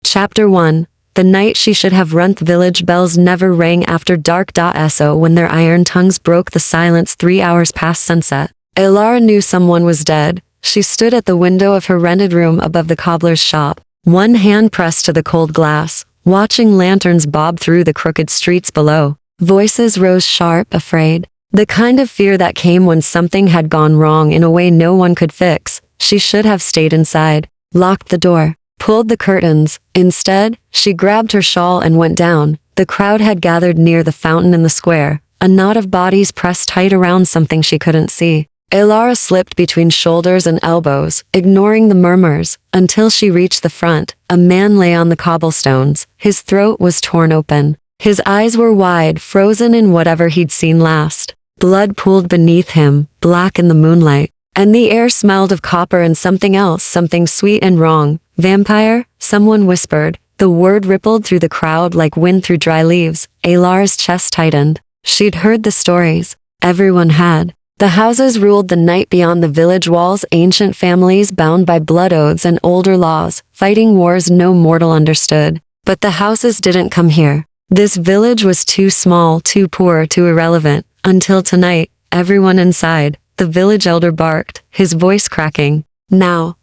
Chapter 1. The night she should have run. Village bells never rang after dark. So when their iron tongues broke the silence 3 hours past sunset, Elara knew someone was dead. She stood at the window of her rented room above the cobbler's shop, one hand pressed to the cold glass, watching lanterns bob through the crooked streets below. Voices rose sharp, afraid. The kind of fear that came when something had gone wrong in a way no one could fix. She should have stayed inside, locked the door, pulled the curtains. Instead, she grabbed her shawl and went down. The crowd had gathered near the fountain in the square, a knot of bodies pressed tight around something she couldn't see. Elara slipped between shoulders and elbows, ignoring the murmurs, until she reached the front. A man lay on the cobblestones. His throat was torn open. His eyes were wide, frozen in whatever he'd seen last. Blood pooled beneath him, black in the moonlight, and the air smelled of copper and something else, something sweet and wrong. Vampire? Someone whispered. The word rippled through the crowd like wind through dry leaves. Elara's chest tightened. She'd heard the stories. Everyone had. The houses ruled the night beyond the village walls, ancient families bound by blood oaths and older laws, fighting wars no mortal understood. But the houses didn't come here. This village was too small, too poor, too irrelevant. Until tonight, everyone inside, the village elder barked, his voice cracking. Now,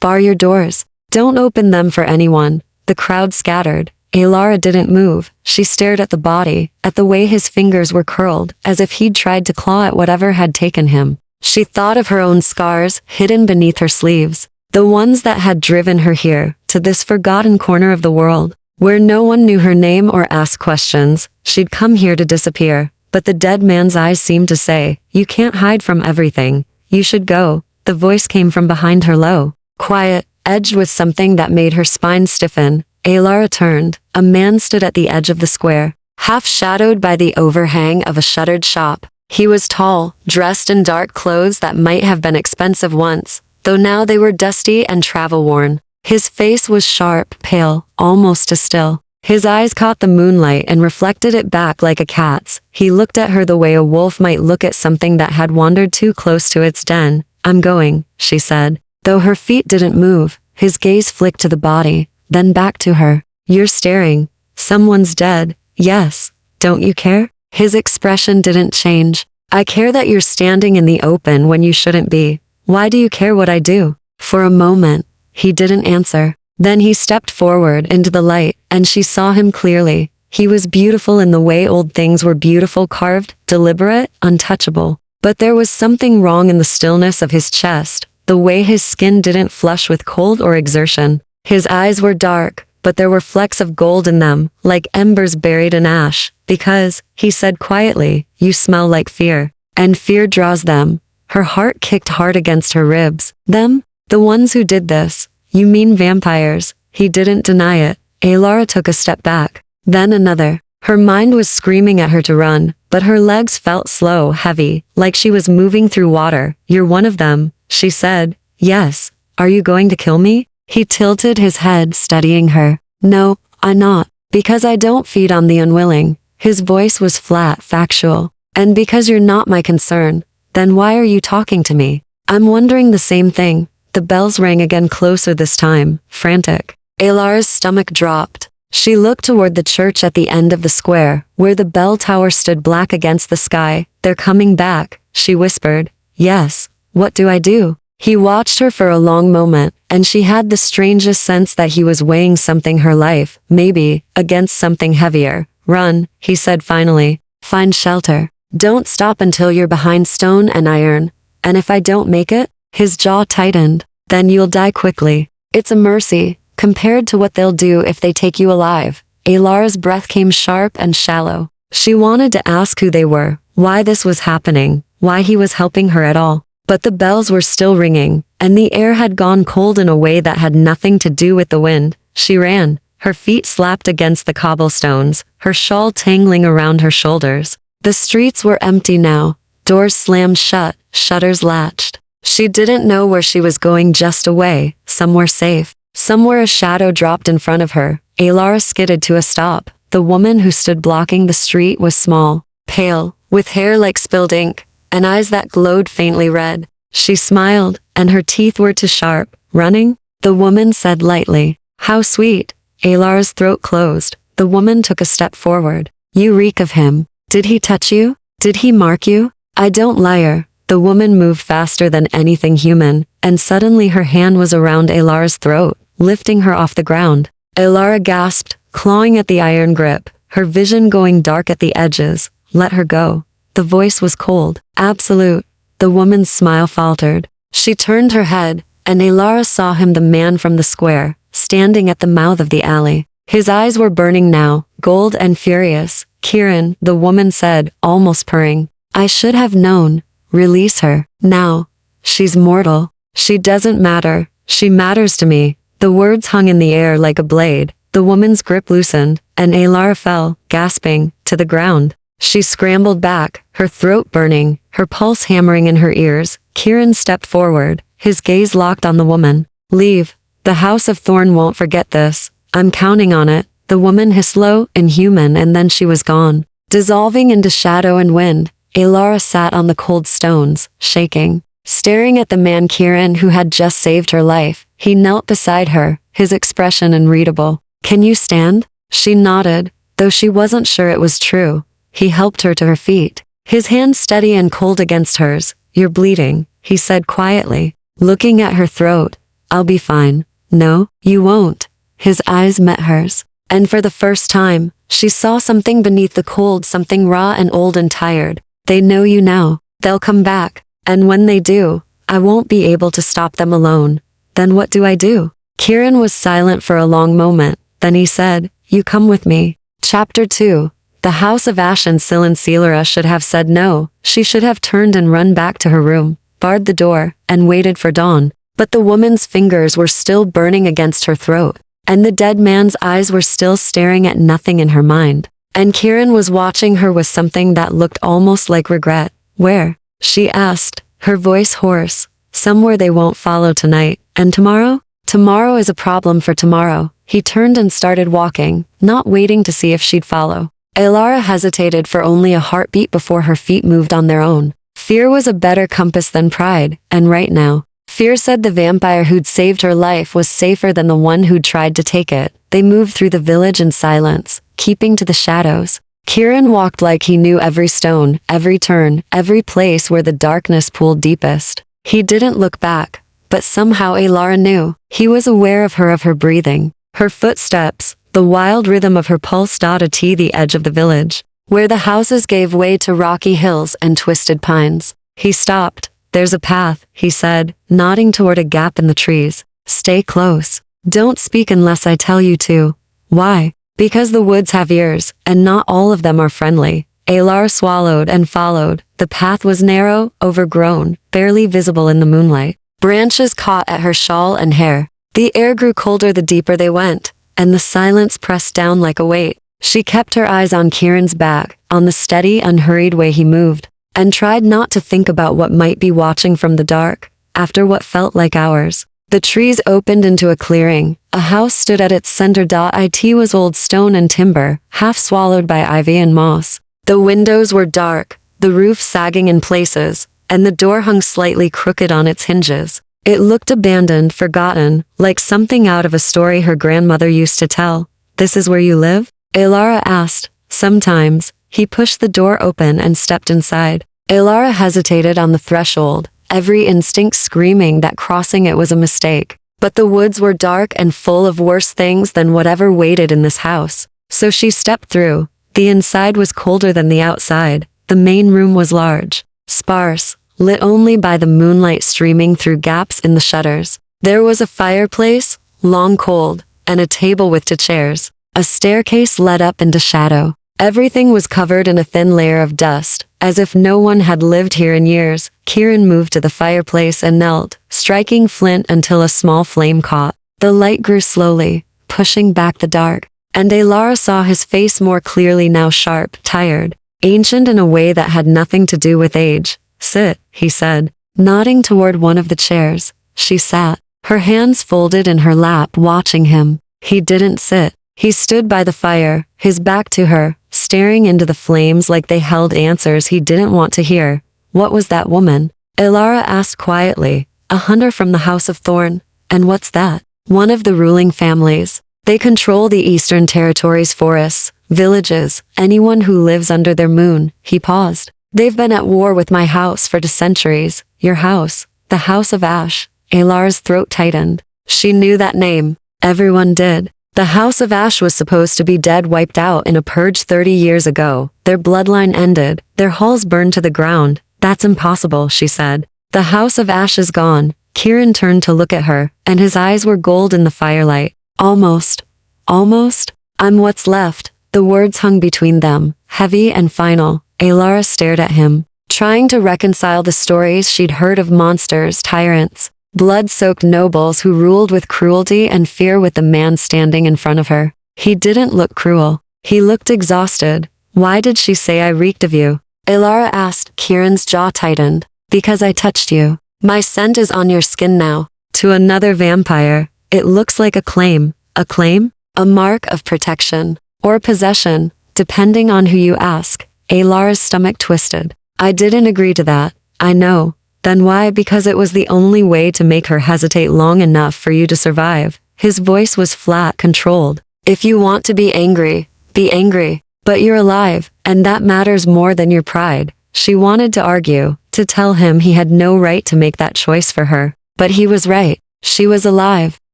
bar your doors. Don't open them for anyone. The crowd scattered. Elara didn't move. She stared at the body, at the way his fingers were curled, as if he'd tried to claw at whatever had taken him. She thought of her own scars, hidden beneath her sleeves. The ones that had driven her here, to this forgotten corner of the world, where no one knew her name or asked questions. She'd come here to disappear. But the dead man's eyes seemed to say, you can't hide from everything. You should go. The voice came from behind her, low, quiet, edged with something that made her spine stiffen. Elara turned. A man stood at the edge of the square, half shadowed by the overhang of a shuttered shop. He was tall, dressed in dark clothes that might have been expensive once, though now they were dusty and travel-worn. His face was sharp, pale, almost too still. His eyes caught the moonlight and reflected it back like a cat's. He looked at her the way a wolf might look at something that had wandered too close to its den. I'm going, she said. Though her feet didn't move, his gaze flicked to the body, then back to her. You're staring. Someone's dead. Yes. Don't you care? His expression didn't change. I care that you're standing in the open when you shouldn't be. Why do you care what I do? For a moment, he didn't answer. Then he stepped forward into the light, and she saw him clearly. He was beautiful in the way old things were beautiful, carved, deliberate, untouchable. But there was something wrong in the stillness of his chest, the way his skin didn't flush with cold or exertion. His eyes were dark, but there were flecks of gold in them, like embers buried in ash. Because, he said quietly, you smell like fear. And fear draws them. Her heart kicked hard against her ribs. Them? The ones who did this. You mean vampires? He didn't deny it. Elara took a step back. Then another. Her mind was screaming at her to run, but her legs felt slow, heavy, like she was moving through water. You're one of them, she said. Yes. Are you going to kill me? He tilted his head, studying her. No, I'm not. Because I don't feed on the unwilling. His voice was flat, factual. And because you're not my concern. Then why are you talking to me? I'm wondering the same thing. The bells rang again, closer this time, frantic. Elara's stomach dropped. She looked toward the church at the end of the square, where the bell tower stood black against the sky. They're coming back, she whispered. Yes. What do I do? He watched her for a long moment, and she had the strangest sense that he was weighing something, her life, maybe, against something heavier. Run, he said finally. Find shelter. Don't stop until you're behind stone and iron. And if I don't make it? His jaw tightened. Then you'll die quickly. It's a mercy, compared to what they'll do if they take you alive. Elara's breath came sharp and shallow. She wanted to ask who they were, why this was happening, why he was helping her at all. But the bells were still ringing, and the air had gone cold in a way that had nothing to do with the wind. She ran. Her feet slapped against the cobblestones, her shawl tangling around her shoulders. The streets were empty now. Doors slammed shut, shutters latched. She didn't know where she was going, just away, somewhere safe. Somewhere a shadow dropped in front of her. Elara skidded to a stop. The woman who stood blocking the street was small, pale, with hair like spilled ink, and eyes that glowed faintly red. She smiled, and her teeth were too sharp. Running? The woman said lightly. How sweet. Alar's throat closed. The woman took a step forward. You reek of him. Did he touch you? Did he mark you? I don't liar. The woman moved faster than anything human, and suddenly her hand was around Alar's throat, lifting her off the ground. Alara gasped, clawing at the iron grip, her vision going dark at the edges. Let her go. The voice was cold, absolute. The woman's smile faltered. She turned her head, and Alara saw him, the man from the square, standing at the mouth of the alley. His eyes were burning now, gold and furious. Kieran, the woman said, almost purring. I should have known. Release her, now. She's mortal. She doesn't matter. She matters to me. The words hung in the air like a blade. The woman's grip loosened, and Alara fell, gasping, to the ground. She scrambled back, her throat burning, her pulse hammering in her ears. Kieran stepped forward, his gaze locked on the woman. Leave. The House of Thorn won't forget this. I'm counting on it. The woman hissed low, inhuman, and then she was gone. Dissolving into shadow and wind, Alara sat on the cold stones, shaking, staring at the man Kieran who had just saved her life. He knelt beside her, his expression unreadable. Can you stand? She nodded, though she wasn't sure it was true. He helped her to her feet, his hand steady and cold against hers. You're bleeding, he said quietly, looking at her throat. I'll be fine. No, you won't. His eyes met hers, and for the first time, she saw something beneath the cold, something raw and old and tired. They know you now. They'll come back, and when they do, I won't be able to stop them alone. Then what do I do? Kieran was silent for a long moment, then he said, You come with me. Chapter 2. The House of Ash and Silencelara should have said no. She should have turned and run back to her room, barred the door, and waited for dawn. But the woman's fingers were still burning against her throat, and the dead man's eyes were still staring at nothing in her mind. And Kieran was watching her with something that looked almost like regret. Where? She asked, her voice hoarse. Somewhere they won't follow tonight. And tomorrow? Tomorrow is a problem for tomorrow. He turned and started walking, not waiting to see if she'd follow. Alara hesitated for only a heartbeat before her feet moved on their own. Fear was a better compass than pride, and right now, fear said the vampire who'd saved her life was safer than the one who'd tried to take it. They moved through the village in silence, keeping to the shadows. Kieran walked like he knew every stone, every turn, every place where the darkness pooled deepest. He didn't look back, but somehow Alara knew. He was aware of her breathing, her footsteps, the wild rhythm of her pulse. The edge of the village, where the houses gave way to rocky hills and twisted pines. He stopped. There's a path, he said, nodding toward a gap in the trees. Stay close. Don't speak unless I tell you to. Why? Because the woods have ears, and not all of them are friendly. Alar swallowed and followed. The path was narrow, overgrown, barely visible in the moonlight. Branches caught at her shawl and hair. The air grew colder the deeper they went, and the silence pressed down like a weight. She kept her eyes on Kieran's back, on the steady, unhurried way he moved, and tried not to think about what might be watching from the dark. After what felt like hours, the trees opened into a clearing. A house stood at its center. It was old stone and timber, half swallowed by ivy and moss. The windows were dark, the roof sagging in places, and the door hung slightly crooked on its hinges. It looked abandoned, forgotten, like something out of a story her grandmother used to tell. This is where you live? Alara asked. Sometimes. He pushed the door open and stepped inside. Alara hesitated on the threshold, every instinct screaming that crossing it was a mistake. But the woods were dark and full of worse things than whatever waited in this house. So she stepped through. The inside was colder than the outside. The main room was large, sparse, lit only by the moonlight streaming through gaps in the shutters. There was a fireplace, long cold, and a table with 2 chairs. A staircase led up into shadow. Everything was covered in a thin layer of dust, as if no one had lived here in years. Kieran moved to the fireplace and knelt, striking flint until a small flame caught. The light grew slowly, pushing back the dark, and Alara saw his face more clearly now, sharp, tired, ancient in a way that had nothing to do with age. Sit, he said, nodding toward one of the chairs. She sat, her hands folded in her lap, watching him. He didn't sit. He stood by the fire, his back to her, staring into the flames like they held answers he didn't want to hear. What was that woman? Alara asked quietly. A hunter from the House of Thorn. And what's that? One of the ruling families. They control the Eastern Territory's forests, villages, anyone who lives under their moon. He paused. They've been at war with my house for centuries. Your house, the House of Ash. Alar's throat tightened. She knew that name. Everyone did. The House of Ash was supposed to be dead, wiped out in a purge 30 years ago. Their bloodline ended, their halls burned to the ground. That's impossible, she said. The House of Ash is gone. Kieran turned to look at her, and his eyes were gold in the firelight. Almost. Almost? I'm what's left. The words hung between them, heavy and final. Alara stared at him, trying to reconcile the stories she'd heard of monsters, tyrants, blood-soaked nobles who ruled with cruelty and fear with the man standing in front of her. He didn't look cruel. He looked exhausted. Why did she say I reeked of you? Alara asked. Kieran's jaw tightened. Because I touched you. My scent is on your skin now. To another vampire, it looks like a claim. A claim? A mark of protection. Or possession, depending on who you ask. Alara's stomach twisted. I didn't agree to that. I know. Then why? Because it was the only way to make her hesitate long enough for you to survive. His voice was flat, controlled. If you want to be angry, be angry. But you're alive, and that matters more than your pride. She wanted to argue, to tell him he had no right to make that choice for her. But he was right. She was alive.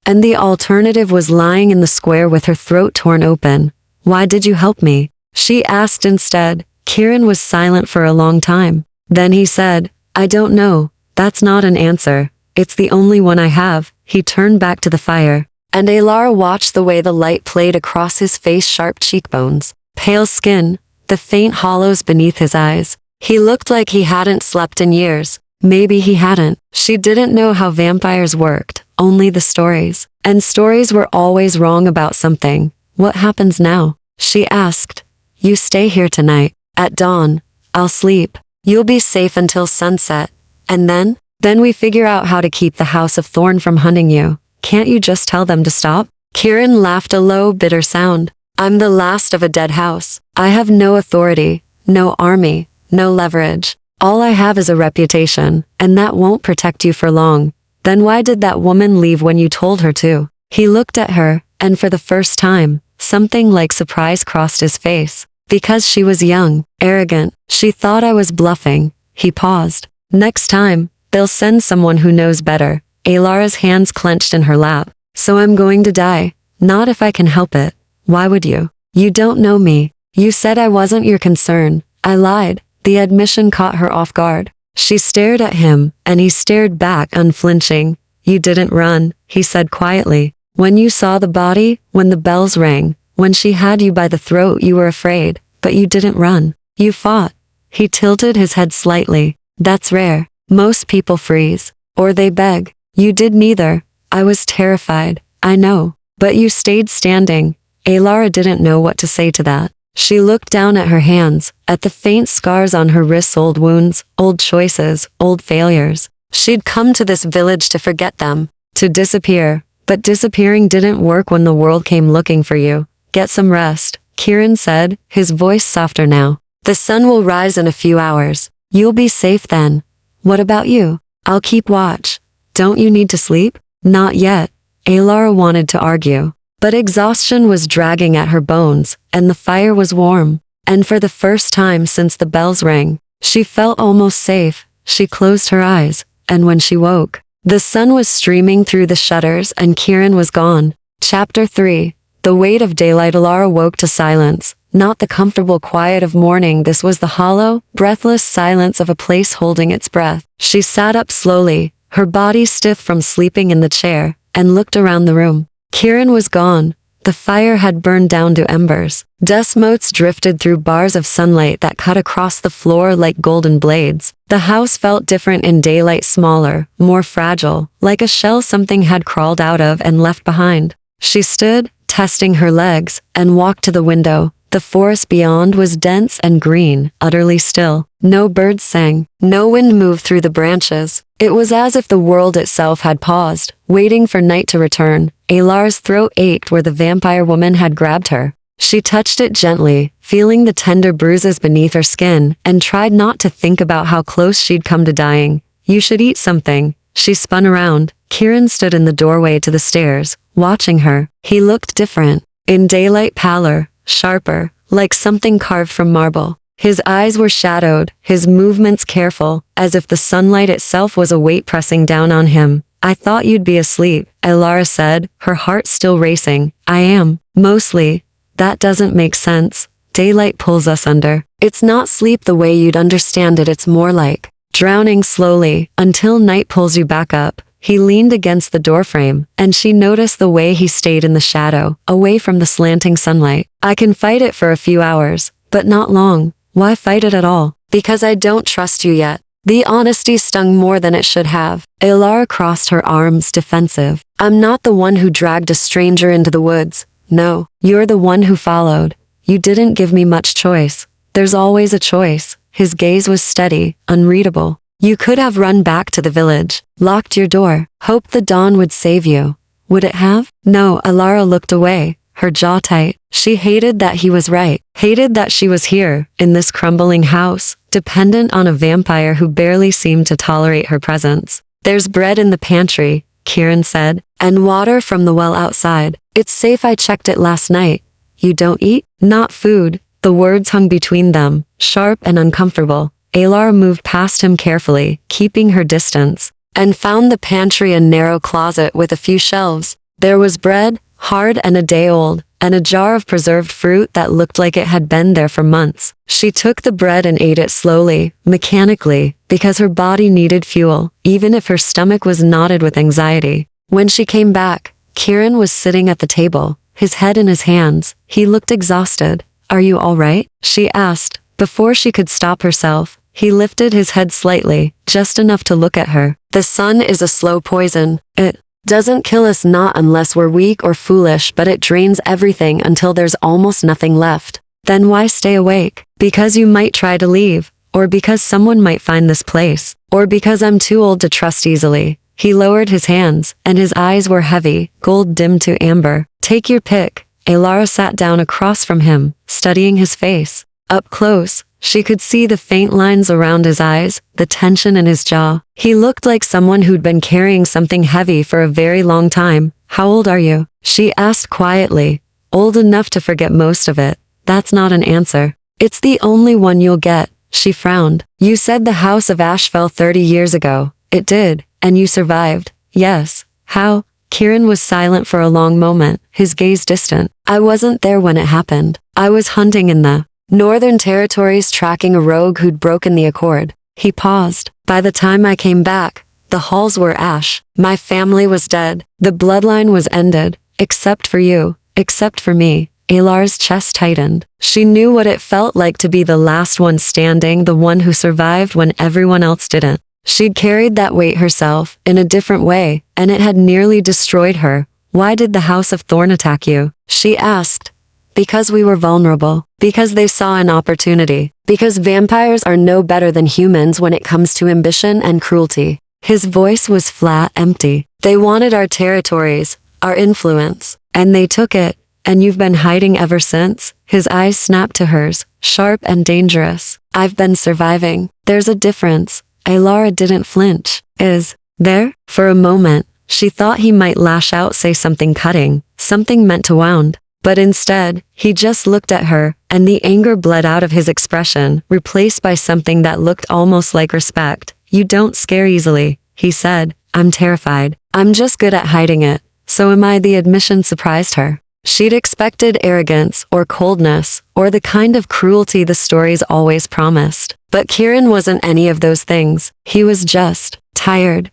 And the alternative was lying in the square with her throat torn open. Why did you help me? She asked instead. Kieran was silent for a long time. Then he said, I don't know. That's not an answer. It's the only one I have. He turned back to the fire. And Alara watched the way the light played across his face, sharp cheekbones, pale skin, the faint hollows beneath his eyes. He looked like he hadn't slept in years. Maybe he hadn't. She didn't know how vampires worked, only the stories. And stories were always wrong about something. What happens now? She asked. You stay here tonight. At dawn, I'll sleep. You'll be safe until sunset. And then? Then we figure out how to keep the House of Thorn from hunting you. Can't you just tell them to stop? Kieran laughed, a low, bitter sound. I'm the last of a dead house. I have no authority, no army, no leverage. All I have is a reputation, and that won't protect you for long. Then why did that woman leave when you told her to? He looked at her, and for the first time, something like surprise crossed his face. Because she was young, arrogant. She thought I was bluffing. He paused. Next time, they'll send someone who knows better. Alara's hands clenched in her lap. So I'm going to die. Not if I can help it. Why would you? You don't know me. You said I wasn't your concern. I lied. The admission caught her off guard. She stared at him, and he stared back, unflinching. You didn't run, he said quietly. When you saw the body, when the bells rang, when she had you by the throat, you were afraid, but you didn't run. You fought. He tilted his head slightly. That's rare. Most people freeze. Or they beg. You did neither. I was terrified. I know. But you stayed standing. Alara didn't know what to say to that. She looked down at her hands, at the faint scars on her wrists, old wounds, old choices, old failures. She'd come to this village to forget them, to disappear. But disappearing didn't work when the world came looking for you. Get some rest, Kieran said, his voice softer now. The sun will rise in a few hours. You'll be safe then. What about you? I'll keep watch. Don't you need to sleep? Not yet. Alara wanted to argue. But exhaustion was dragging at her bones, and the fire was warm. And for the first time since the bells rang, she felt almost safe. She closed her eyes, and when she woke, the sun was streaming through the shutters and Kieran was gone. Chapter 3. The weight of daylight. Alara woke to silence, not the comfortable quiet of morning. This was the hollow, breathless silence of a place holding its breath. She sat up slowly, her body stiff from sleeping in the chair, and looked around the room. Kieran was gone. The fire had burned down to embers. Dust motes drifted through bars of sunlight that cut across the floor like golden blades. The house felt different in daylight, smaller, more fragile, like a shell something had crawled out of and left behind. She stood, testing her legs, and walked to the window. The forest beyond was dense and green, utterly still. No birds sang. No wind moved through the branches. It was as if the world itself had paused, waiting for night to return. Alara's throat ached where the vampire woman had grabbed her. She touched it gently, feeling the tender bruises beneath her skin, and tried not to think about how close she'd come to dying. You should eat something. She spun around. Kieran stood in the doorway to the stairs, watching her. He looked different. In daylight pallor, sharper, like something carved from marble. His eyes were shadowed, his movements careful, as if the sunlight itself was a weight pressing down on him. I thought you'd be asleep, Elara said, her heart still racing. I am. Mostly. That doesn't make sense. Daylight pulls us under. It's not sleep the way you'd understand it, it's more like drowning slowly, until night pulls you back up. He leaned against the doorframe, and she noticed the way he stayed in the shadow, away from the slanting sunlight. I can fight it for a few hours, but not long. Why fight it at all? Because I don't trust you yet. The honesty stung more than it should have. Elara crossed her arms, defensive. I'm not the one who dragged a stranger into the woods. No, you're the one who followed. You didn't give me much choice. There's always a choice. His gaze was steady, unreadable. You could have run back to the village, locked your door, hoped the dawn would save you. Would it have? No, Elara looked away, her jaw tight. She hated that he was right, hated that she was here, in this crumbling house, dependent on a vampire who barely seemed to tolerate her presence. There's bread in the pantry, Kieran said, and water from the well outside. It's safe, I checked it last night. You don't eat? Not food. The words hung between them, sharp and uncomfortable. Elara moved past him carefully, keeping her distance, and found the pantry a narrow closet with a few shelves. There was bread, hard and a day old, and a jar of preserved fruit that looked like it had been there for months. She took the bread and ate it slowly, mechanically, because her body needed fuel, even if her stomach was knotted with anxiety. When she came back, Kieran was sitting at the table, his head in his hands. He looked exhausted. Are you all right? She asked. Before she could stop herself, he lifted his head slightly, just enough to look at her. The sun is a slow poison. It doesn't kill us, not unless we're weak or foolish, but it drains everything until there's almost nothing left. Then why stay awake? Because you might try to leave, or because someone might find this place, or because I'm too old to trust easily. He lowered his hands, and his eyes were heavy, gold dimmed to amber. Take your pick. Elara sat down across from him, studying his face. Up close, she could see the faint lines around his eyes, the tension in his jaw. He looked like someone who'd been carrying something heavy for a very long time. How old are you? She asked quietly. Old enough to forget most of it. That's not an answer. It's the only one you'll get. She frowned. You said the House of Ash fell 30 years ago. It did, and you survived. Yes. How? Kieran was silent for a long moment, his gaze distant. I wasn't there when it happened. I was hunting in the Northern Territories, tracking a rogue who'd broken the accord. He paused. By the time I came back, the halls were ash. My family was dead. The bloodline was ended. Except for you. Except for me. Elara's chest tightened. She knew what it felt like to be the last one standing, the one who survived when everyone else didn't. She'd carried that weight herself, in a different way, and it had nearly destroyed her. Why did the House of Thorn attack you? She asked. Because we were vulnerable. Because they saw an opportunity. Because vampires are no better than humans when it comes to ambition and cruelty. His voice was flat, empty. They wanted our territories, our influence, and they took it. And you've been hiding ever since? His eyes snapped to hers, sharp and dangerous. I've been surviving. There's a difference. Elara didn't flinch. Is there? For a moment, she thought he might lash out, say something cutting, something meant to wound. But instead, he just looked at her, and the anger bled out of his expression, replaced by something that looked almost like respect. You don't scare easily, he said. I'm terrified. I'm just good at hiding it. So am I. The admission surprised her. She'd expected arrogance or coldness, or the kind of cruelty the stories always promised. But Kieran wasn't any of those things. He was just tired.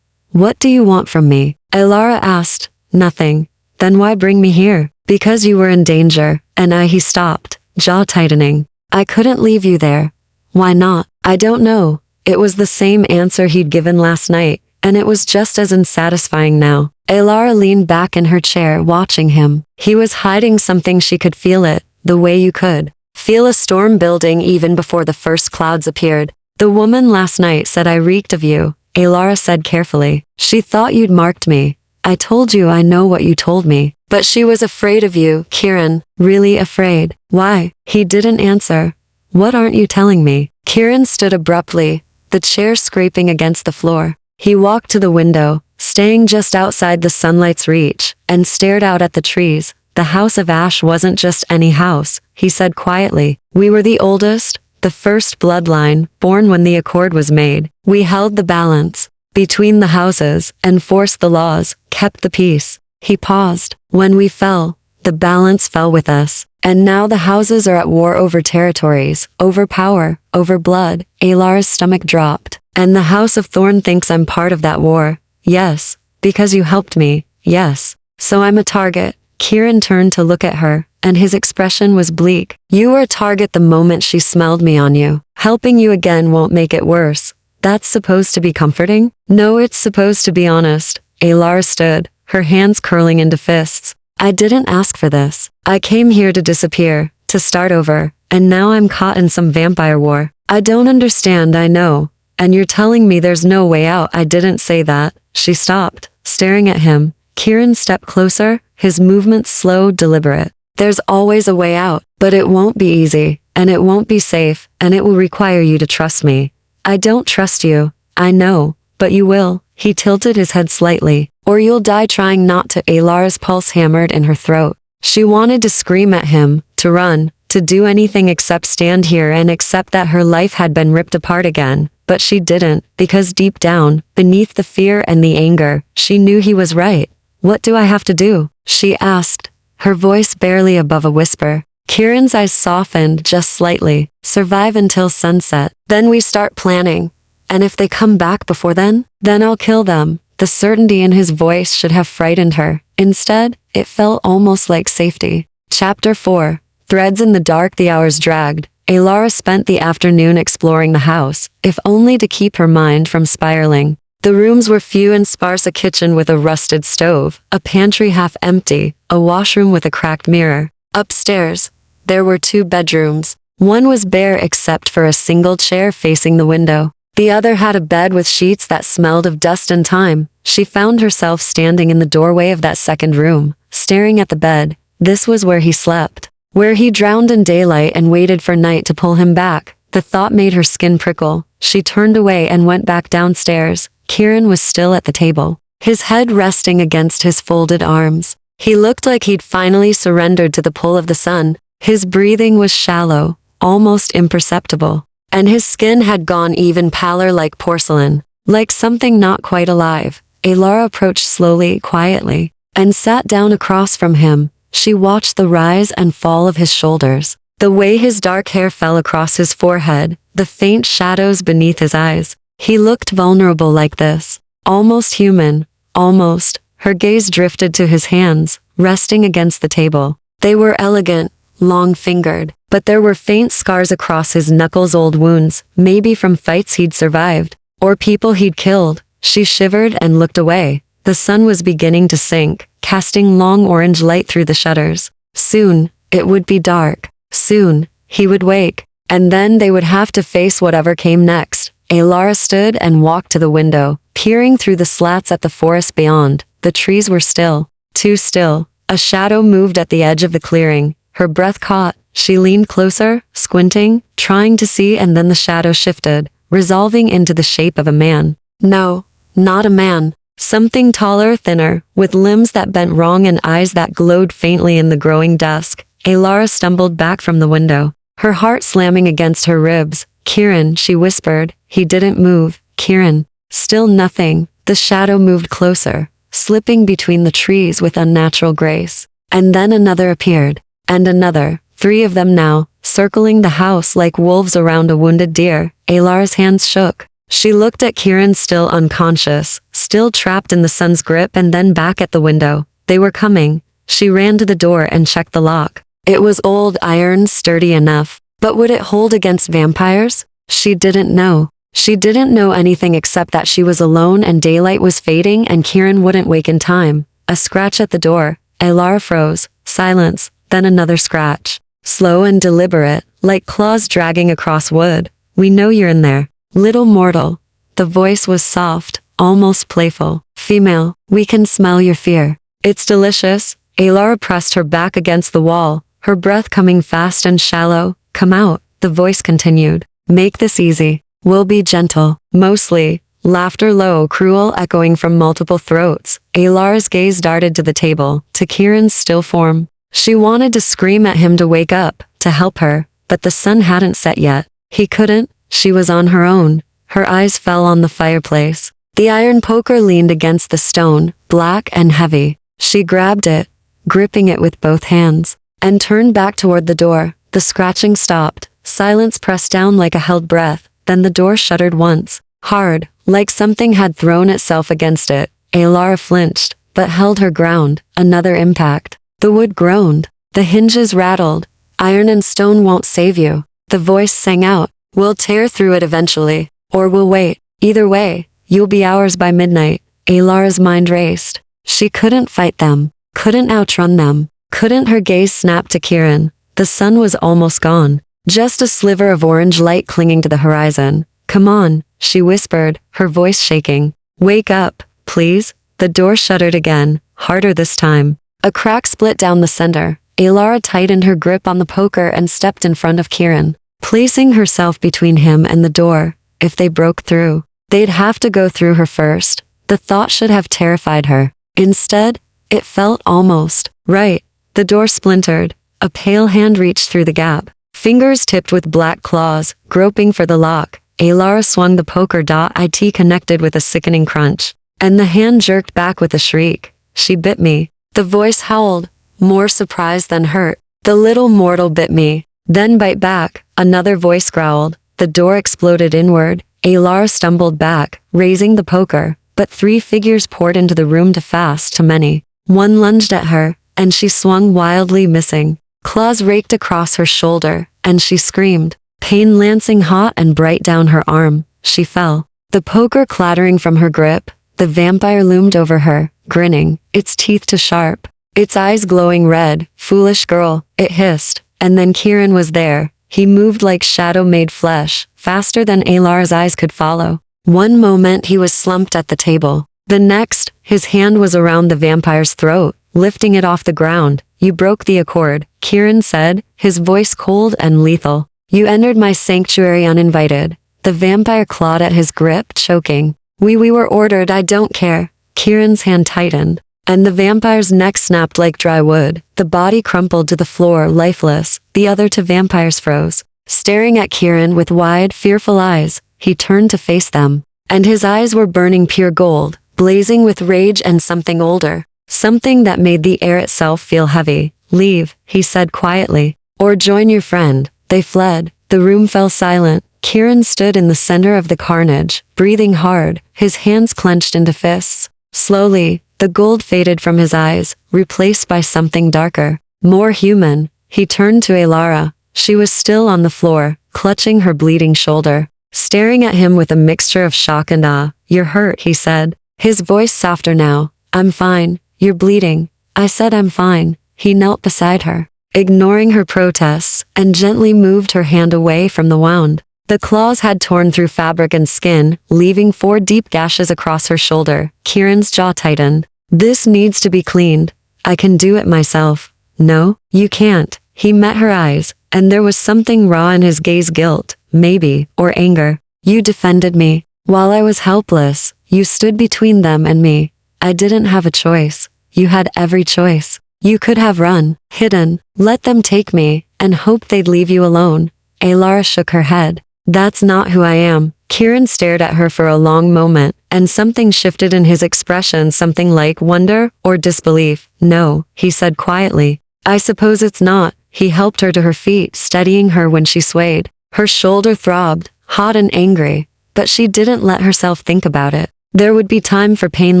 What do you want from me? Elara asked. Nothing. Then why bring me here? Because you were in danger, and he stopped, jaw tightening. I couldn't leave you there. Why not? I don't know. It was the same answer he'd given last night, and it was just as unsatisfying now. Elara leaned back in her chair, watching him. He was hiding something. She could feel it, the way you could feel a storm building even before the first clouds appeared. The woman last night said I reeked of you, Elara said carefully. She thought you'd marked me. I told you I know what you told me. But she was afraid of you, Kieran. Really afraid. Why? He didn't answer. What aren't you telling me? Kieran stood abruptly, the chair scraping against the floor. He walked to the window, staying just outside the sunlight's reach, and stared out at the trees. The House of Ash wasn't just any house, he said quietly. We were the oldest, the first bloodline, born when the accord was made. We held the balance between the houses, enforced the laws, kept the peace. He paused. When we fell, the balance fell with us. And now the houses are at war over territories, over power, over blood. Alar's stomach dropped. And the House of Thorn thinks I'm part of that war. Yes, because you helped me, yes. So I'm a target. Kieran turned to look at her, and his expression was bleak. You were a target the moment she smelled me on you. Helping you again won't make it worse. That's supposed to be comforting? No, it's supposed to be honest. Alar stood, her hands curling into fists. I didn't ask for this. I came here to disappear, to start over, and now I'm caught in some vampire war. I don't understand, I know. And you're telling me there's no way out. I didn't say that. She stopped, staring at him. Kieran stepped closer, his movements slow, deliberate. There's always a way out, but it won't be easy, and it won't be safe, and it will require you to trust me. I don't trust you, I know, but you will. He tilted his head slightly. Or you'll die trying not to. Alar's pulse hammered in her throat. She wanted to scream at him, to run, to do anything except stand here and accept that her life had been ripped apart again. But she didn't, because deep down, beneath the fear and the anger, she knew he was right. What do I have to do? She asked, her voice barely above a whisper. Kieran's eyes softened just slightly. Survive until sunset. Then we start planning. And if they come back before then I'll kill them. The certainty in his voice should have frightened her. Instead, it felt almost like safety. Chapter 4. Threads in the dark. The hours dragged. Alara spent the afternoon exploring the house, if only to keep her mind from spiraling. The rooms were few and sparse, a kitchen with a rusted stove, a pantry half empty, a washroom with a cracked mirror. Upstairs, there were 2 bedrooms. One was bare except for a single chair facing the window. The other had a bed with sheets that smelled of dust and time. She found herself standing in the doorway of that second room, staring at the bed. This was where he slept, where he drowned in daylight and waited for night to pull him back. The thought made her skin prickle. She turned away and went back downstairs. Kieran was still at the table, his head resting against his folded arms. He looked like he'd finally surrendered to the pull of the sun. His breathing was shallow, almost imperceptible, and his skin had gone even paler, like porcelain, like something not quite alive. Alara approached slowly, quietly, and sat down across from him. She watched the rise and fall of his shoulders, the way his dark hair fell across his forehead, the faint shadows beneath his eyes. He looked vulnerable like this, almost human, almost. Her gaze drifted to his hands, resting against the table. They were elegant, long-fingered, but there were faint scars across his knuckles, old wounds, maybe from fights he'd survived, or people he'd killed. She shivered and looked away. The sun was beginning to sink, casting long orange light through the shutters. Soon, it would be dark. Soon, he would wake, and then they would have to face whatever came next. Alara stood and walked to the window, peering through the slats at the forest beyond. The trees were still, too still. A shadow moved at the edge of the clearing. Her breath caught. She leaned closer, squinting, trying to see, and then the shadow shifted, resolving into the shape of a man. No, not a man. Something taller, thinner, with limbs that bent wrong and eyes that glowed faintly in the growing dusk. Alara stumbled back from the window, her heart slamming against her ribs. Kieran, she whispered. He didn't move. Kieran. Still nothing. The shadow moved closer, slipping between the trees with unnatural grace. And then another appeared. And another. 3 of them now, circling the house like wolves around a wounded deer. Alara's hands shook. She looked at Kieran, still unconscious, still trapped in the sun's grip, and then back at the window. They were coming. She ran to the door and checked the lock. It was old iron, sturdy enough. But would it hold against vampires? She didn't know. She didn't know anything except that she was alone and daylight was fading and Kieran wouldn't wake in time. A scratch at the door. Alara froze. Silence. Then another scratch. Slow and deliberate, like claws dragging across wood. We know you're in there, little mortal. The voice was soft, almost playful. Female, we can smell your fear. It's delicious. Alara pressed her back against the wall, her breath coming fast and shallow. Come out, the voice continued. Make this easy. We'll be gentle, mostly, laughter low, cruel, echoing from multiple throats. Alara's gaze darted to the table, to Kieran's still form. She wanted to scream at him to wake up, to help her, but the sun hadn't set yet. He couldn't, she was on her own. Her eyes fell on the fireplace. The iron poker leaned against the stone, black and heavy. She grabbed it, gripping it with both hands, and turned back toward the door. The scratching stopped. Silence pressed down like a held breath. Then the door shuddered once, hard, like something had thrown itself against it. Alara flinched, but held her ground. Another impact. The wood groaned. The hinges rattled. Iron and stone won't save you. The voice sang out. We'll tear through it eventually. Or we'll wait. Either way, you'll be ours by midnight. Alara's mind raced. She couldn't fight them. Couldn't outrun them. Couldn't. Her gaze snapped to Kieran. The sun was almost gone. Just a sliver of orange light clinging to the horizon. Come on, she whispered, her voice shaking. Wake up, please. The door shuddered again, harder this time. A crack split down the center. Alara tightened her grip on the poker and stepped in front of Kieran, placing herself between him and the door. If they broke through, they'd have to go through her first. The thought should have terrified her. Instead, it felt almost right. The door splintered. A pale hand reached through the gap. Fingers tipped with black claws, groping for the lock. Alara swung the poker. It connected with a sickening crunch, and the hand jerked back with a shriek. She bit me. The voice howled, more surprised than hurt. The little mortal bit me. Then bite back, another voice growled. The door exploded inward. Alara stumbled back, raising the poker, but 3 figures poured into the room, too fast, too many. One lunged at her, and she swung wildly, missing. Claws raked across her shoulder, and she screamed, pain lancing hot and bright down her arm. She fell, the poker clattering from her grip. The vampire loomed over her, grinning, its teeth too sharp, its eyes glowing red. Foolish girl, it hissed. And then Kieran was there. He moved like shadow made flesh, faster than Alara's eyes could follow. One moment he was slumped at the table. The next, his hand was around the vampire's throat, lifting it off the ground. You broke the accord, Kieran said, his voice cold and lethal. You entered my sanctuary uninvited. The vampire clawed at his grip, choking. We were ordered. I don't care. Kieran's hand tightened, and the vampire's neck snapped like dry wood. The body crumpled to the floor, lifeless. The other 2 vampires froze, staring at Kieran with wide, fearful eyes. He turned to face them, and his eyes were burning pure gold, blazing with rage and something older. Something that made the air itself feel heavy. Leave, he said quietly, or join your friend. They fled. The room fell silent. Kieran stood in the center of the carnage, breathing hard, his hands clenched into fists. Slowly, the gold faded from his eyes, replaced by something darker, more human. He turned to Alara. She was still on the floor, clutching her bleeding shoulder, staring at him with a mixture of shock and awe. You're hurt, he said, his voice softer now. I'm fine. You're bleeding. I said I'm fine. He knelt beside her, ignoring her protests, and gently moved her hand away from the wound. The claws had torn through fabric and skin, leaving 4 deep gashes across her shoulder. Kieran's jaw tightened. This needs to be cleaned. I can do it myself. No, you can't. He met her eyes, and there was something raw in his gaze, guilt, maybe, or anger. You defended me. While I was helpless, you stood between them and me. I didn't have a choice. You had every choice. You could have run, hidden, let them take me, and hope they'd leave you alone. Alara shook her head. That's not who I am. Kieran stared at her for a long moment, and something shifted in his expression, something like wonder or disbelief. No, he said quietly. I suppose it's not. He helped her to her feet, steadying her when she swayed. Her shoulder throbbed, hot and angry, but she didn't let herself think about it. There would be time for pain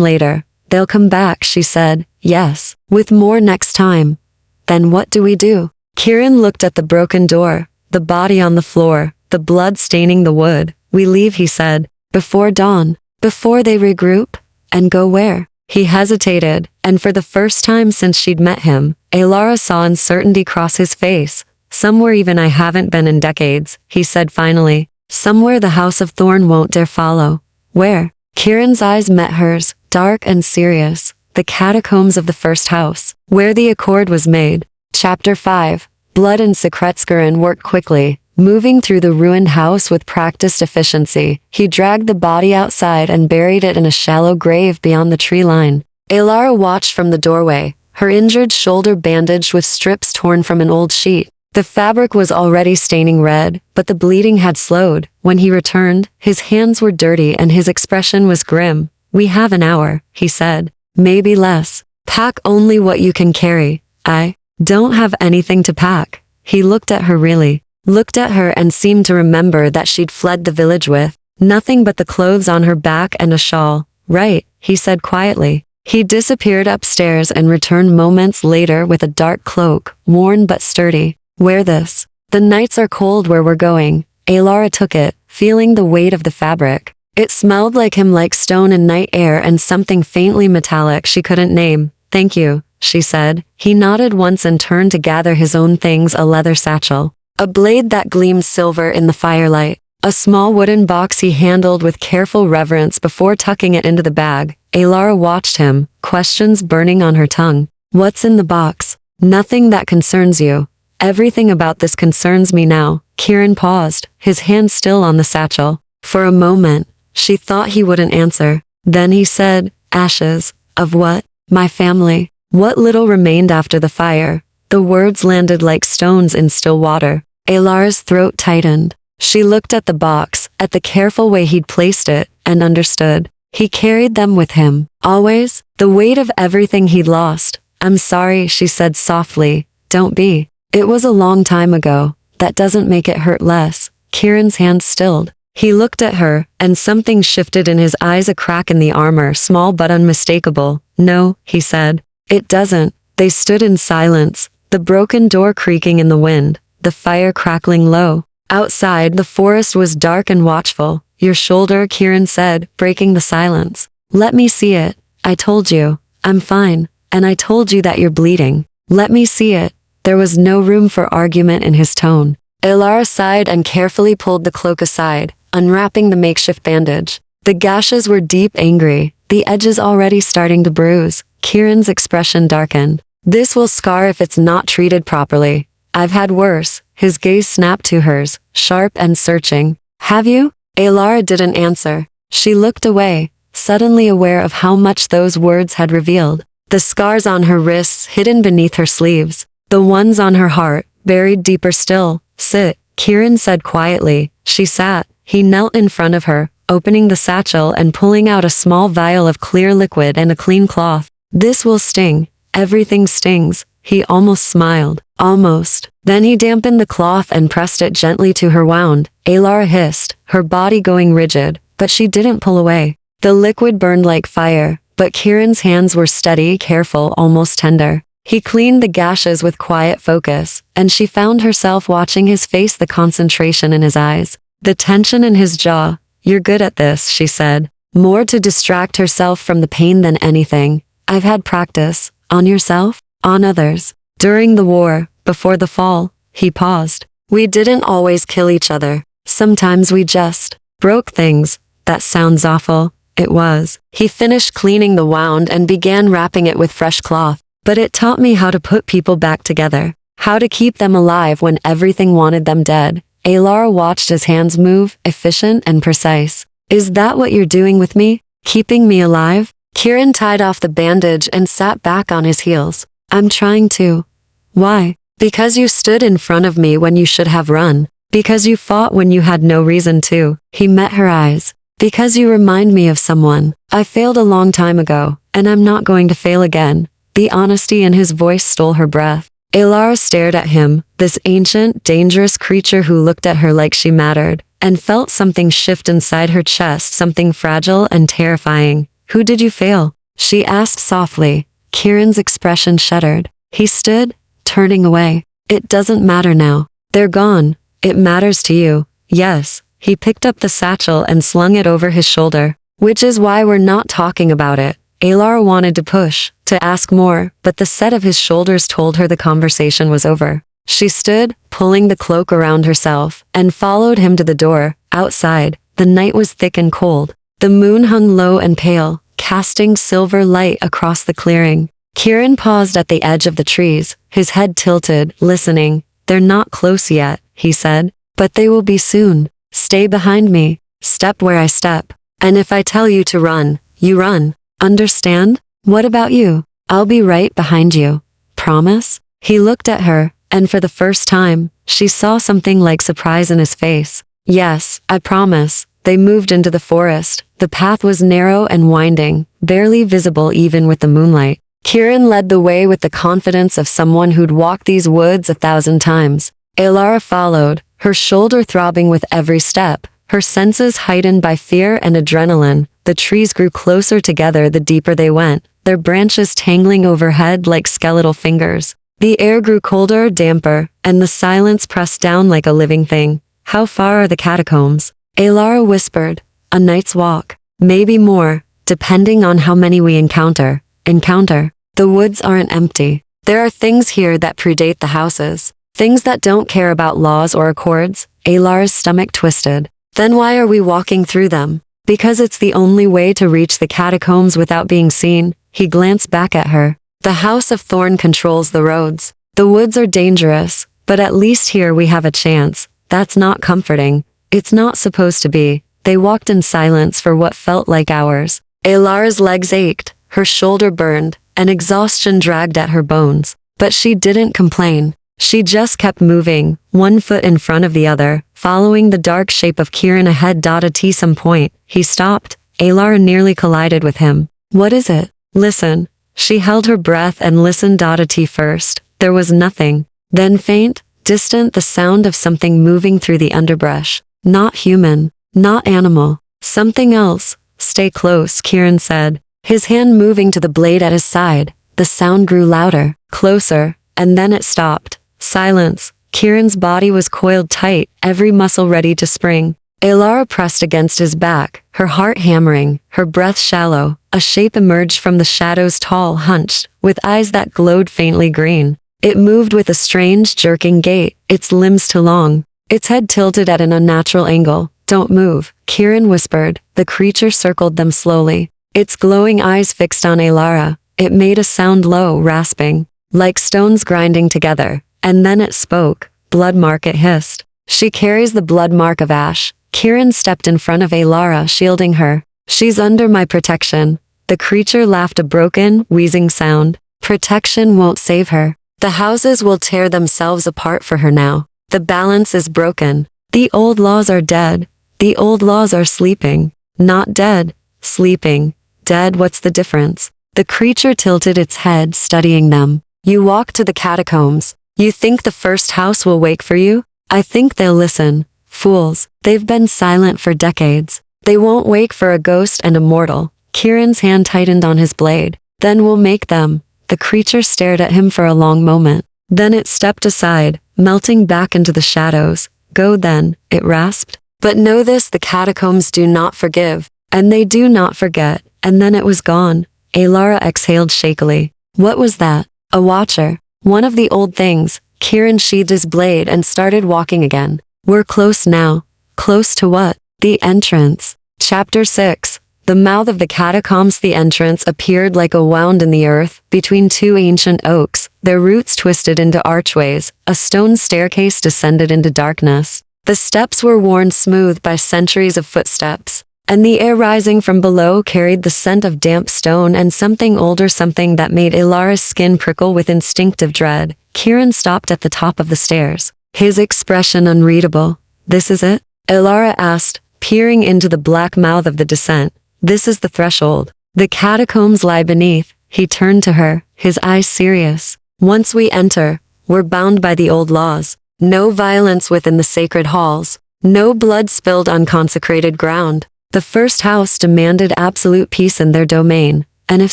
later. They'll come back, she said. Yes, with more next time. Then what do we do? Kieran looked at the broken door, the body on the floor, the blood staining the wood. We leave, he said, before dawn, before they regroup, and go where? He hesitated, and for the first time since she'd met him, Alara saw uncertainty cross his face. Somewhere even I haven't been in decades, he said finally. Somewhere the House of Thorn won't dare follow. Where? Kieran's eyes met hers, dark and serious. The catacombs of the first house, where the accord was made. Chapter 5. Blood and Sekretskarin worked quickly. Moving through the ruined house with practiced efficiency, he dragged the body outside and buried it in a shallow grave beyond the tree line. Alara watched from the doorway, her injured shoulder bandaged with strips torn from an old sheet. The fabric was already staining red, but the bleeding had slowed. When he returned, his hands were dirty and his expression was grim. "We have an hour," he said. "Maybe less. Pack only what you can carry." "I don't have anything to pack." He looked at her and seemed to remember that she'd fled the village with nothing but the clothes on her back and a shawl. "Right," he said quietly. He disappeared upstairs and returned moments later with a dark cloak, worn but sturdy. "Wear this. The nights are cold where we're going." Alara took it, feeling the weight of the fabric. It smelled like him, like stone and night air and something faintly metallic she couldn't name. "Thank you," she said. He nodded once and turned to gather his own things, a leather satchel, a blade that gleamed silver in the firelight, a small wooden box he handled with careful reverence before tucking it into the bag. Alara watched him, questions burning on her tongue. "What's in the box?" "Nothing that concerns you." "Everything about this concerns me now." Kieran paused, his hand still on the satchel. For a moment, she thought he wouldn't answer. Then he said, "Ashes. Of what?" "My family. What little remained after the fire." The words landed like stones in still water. Alara's throat tightened. She looked at the box, at the careful way he'd placed it, and understood. He carried them with him. Always. The weight of everything he'd lost. "I'm sorry," she said softly. "Don't be. It was a long time ago. That doesn't make it hurt less." Kieran's hand stilled. He looked at her, and something shifted in his eyes, a crack in the armor, small but unmistakable. "No," he said. "It doesn't." They stood in silence, the broken door creaking in the wind, the fire crackling low. Outside, the forest was dark and watchful. "Your shoulder," Kieran said, breaking the silence. "Let me see it." "I told you. I'm fine. And I told you that you're bleeding." "Let me see it." There was no room for argument in his tone. Alara sighed and carefully pulled the cloak aside, unwrapping the makeshift bandage. The gashes were deep, angry, the edges already starting to bruise. Kieran's expression darkened. "This will scar if it's not treated properly. I've had worse." His gaze snapped to hers, sharp and searching. "Have you?" Alara didn't answer. She looked away, suddenly aware of how much those words had revealed. The scars on her wrists hidden beneath her sleeves. The ones on her heart, buried deeper still. "Sit," Kieran said quietly. She sat. He knelt in front of her, opening the satchel and pulling out a small vial of clear liquid and a clean cloth. "This will sting." "Everything stings." He almost smiled. "Almost." Then he dampened the cloth and pressed it gently to her wound. Alara hissed, her body going rigid, but she didn't pull away. The liquid burned like fire, but Kieran's hands were steady, careful, almost tender. He cleaned the gashes with quiet focus, and she found herself watching his face, the concentration in his eyes, the tension in his jaw. "You're good at this," she said, more to distract herself from the pain than anything. "I've had practice." "On yourself?" "On others. During the war, before the fall." He paused. "We didn't always kill each other. Sometimes we just broke things." "That sounds awful." It was. He finished cleaning the wound and began wrapping it with fresh cloth. "But it taught me how to put people back together. How to keep them alive when everything wanted them dead." Alara watched his hands move, efficient and precise. "Is that what you're doing with me? Keeping me alive?" Kieran tied off the bandage and sat back on his heels. "I'm trying to." "Why?" "Because you stood in front of me when you should have run. Because you fought when you had no reason to." He met her eyes. "Because you remind me of someone. I failed a long time ago, and I'm not going to fail again." The honesty in his voice stole her breath. Alara stared at him, this ancient, dangerous creature who looked at her like she mattered, and felt something shift inside her chest, something fragile and terrifying. "Who did you fail?" she asked softly. Kieran's expression shuddered. He stood, turning away. "It doesn't matter now. They're gone. It matters to you." "Yes." He picked up the satchel and slung it over his shoulder. "Which is why we're not talking about it." Alara wanted to push, to ask more, but the set of his shoulders told her the conversation was over. She stood, pulling the cloak around herself, and followed him to the door. Outside, the night was thick and cold. The moon hung low and pale, casting silver light across the clearing. Kieran paused at the edge of the trees, his head tilted, listening. "They're not close yet," he said, But they will be soon. Stay behind me. Step where I step. And if I tell you to run, you run. Understand? What about you? I'll be right behind you. Promise? He looked at her, and for the first time, she saw something like surprise in his face. Yes, I promise. They moved into the forest. The path was narrow and winding, barely visible even with the moonlight. Kieran led the way with the confidence of someone who'd walked these woods 1,000 times. Elara followed, her shoulder throbbing with every step, her senses heightened by fear and adrenaline. The trees grew closer together the deeper they went, their branches tangling overhead like skeletal fingers. The air grew colder, damper, and the silence pressed down like a living thing. How far are the catacombs? Elara whispered. A night's walk. Maybe more, depending on how many we encounter. The woods aren't empty. There are things here that predate the houses. Things that don't care about laws or accords. Elara's stomach twisted. Then why are we walking through them? Because it's the only way to reach the catacombs without being seen. He glanced back at her. The House of Thorn controls the roads. The woods are dangerous, but at least here we have a chance. That's not comforting. It's not supposed to be. They walked in silence for what felt like hours. Elara's legs ached, her shoulder burned, and exhaustion dragged at her bones. But she didn't complain. She just kept moving, one foot in front of the other, following the dark shape of Kieran ahead. At some point, he stopped. Elara nearly collided with him. What is it? Listen. She held her breath and listened. At first, there was nothing. Then faint, distant, the sound of something moving through the underbrush. Not human, not animal, something else. Stay close, Kieran said, his hand moving to the blade at his side. The sound grew louder, closer, and then it stopped. Silence. Kieran's body was coiled tight, every muscle ready to spring. Elara pressed against his back, her heart hammering, her breath shallow. A shape emerged from the shadows, tall, hunched, with eyes that glowed faintly green. It moved with a strange, jerking gait, its limbs too long, its head tilted at an unnatural angle. Don't move, Kieran whispered. The creature circled them slowly, its glowing eyes fixed on Elara. It made a sound, low, rasping, like stones grinding together, and then it spoke. Bloodmark, it hissed. She carries the bloodmark of ash. Kieran stepped in front of Elara, shielding her. She's under my protection. The creature laughed, a broken, wheezing sound. Protection won't save her. The houses will tear themselves apart for her now. The balance is broken. The old laws are dead. The old laws are sleeping. Not dead. Sleeping. Dead, what's the difference? The creature tilted its head, studying them. You walk to the catacombs. You think the first house will wake for you? I think they'll listen. Fools. They've been silent for decades. They won't wake for a ghost and a mortal. Kieran's hand tightened on his blade. Then we'll make them. The creature stared at him for a long moment. Then it stepped aside, melting back into the shadows. Go then, it rasped. But know this, the catacombs do not forgive, and they do not forget. And then it was gone. Elara exhaled shakily. What was that? A watcher. One of the old things. Kieran sheathed his blade and started walking again. We're close now. Close to what? The entrance. Chapter 6. The mouth of the catacombs. The entrance appeared like a wound in the earth, between two ancient oaks, their roots twisted into archways. A stone staircase descended into darkness. The steps were worn smooth by centuries of footsteps, and the air rising from below carried the scent of damp stone and something older, something that made Elara's skin prickle with instinctive dread. Kieran stopped at the top of the stairs, his expression unreadable. This is it? Elara asked, peering into the black mouth of the descent. This is the threshold. The catacombs lie beneath. He turned to her, his eyes serious. Once we enter, we're bound by the old laws. No violence within the sacred halls. No blood spilled on consecrated ground. The first house demanded absolute peace in their domain, and if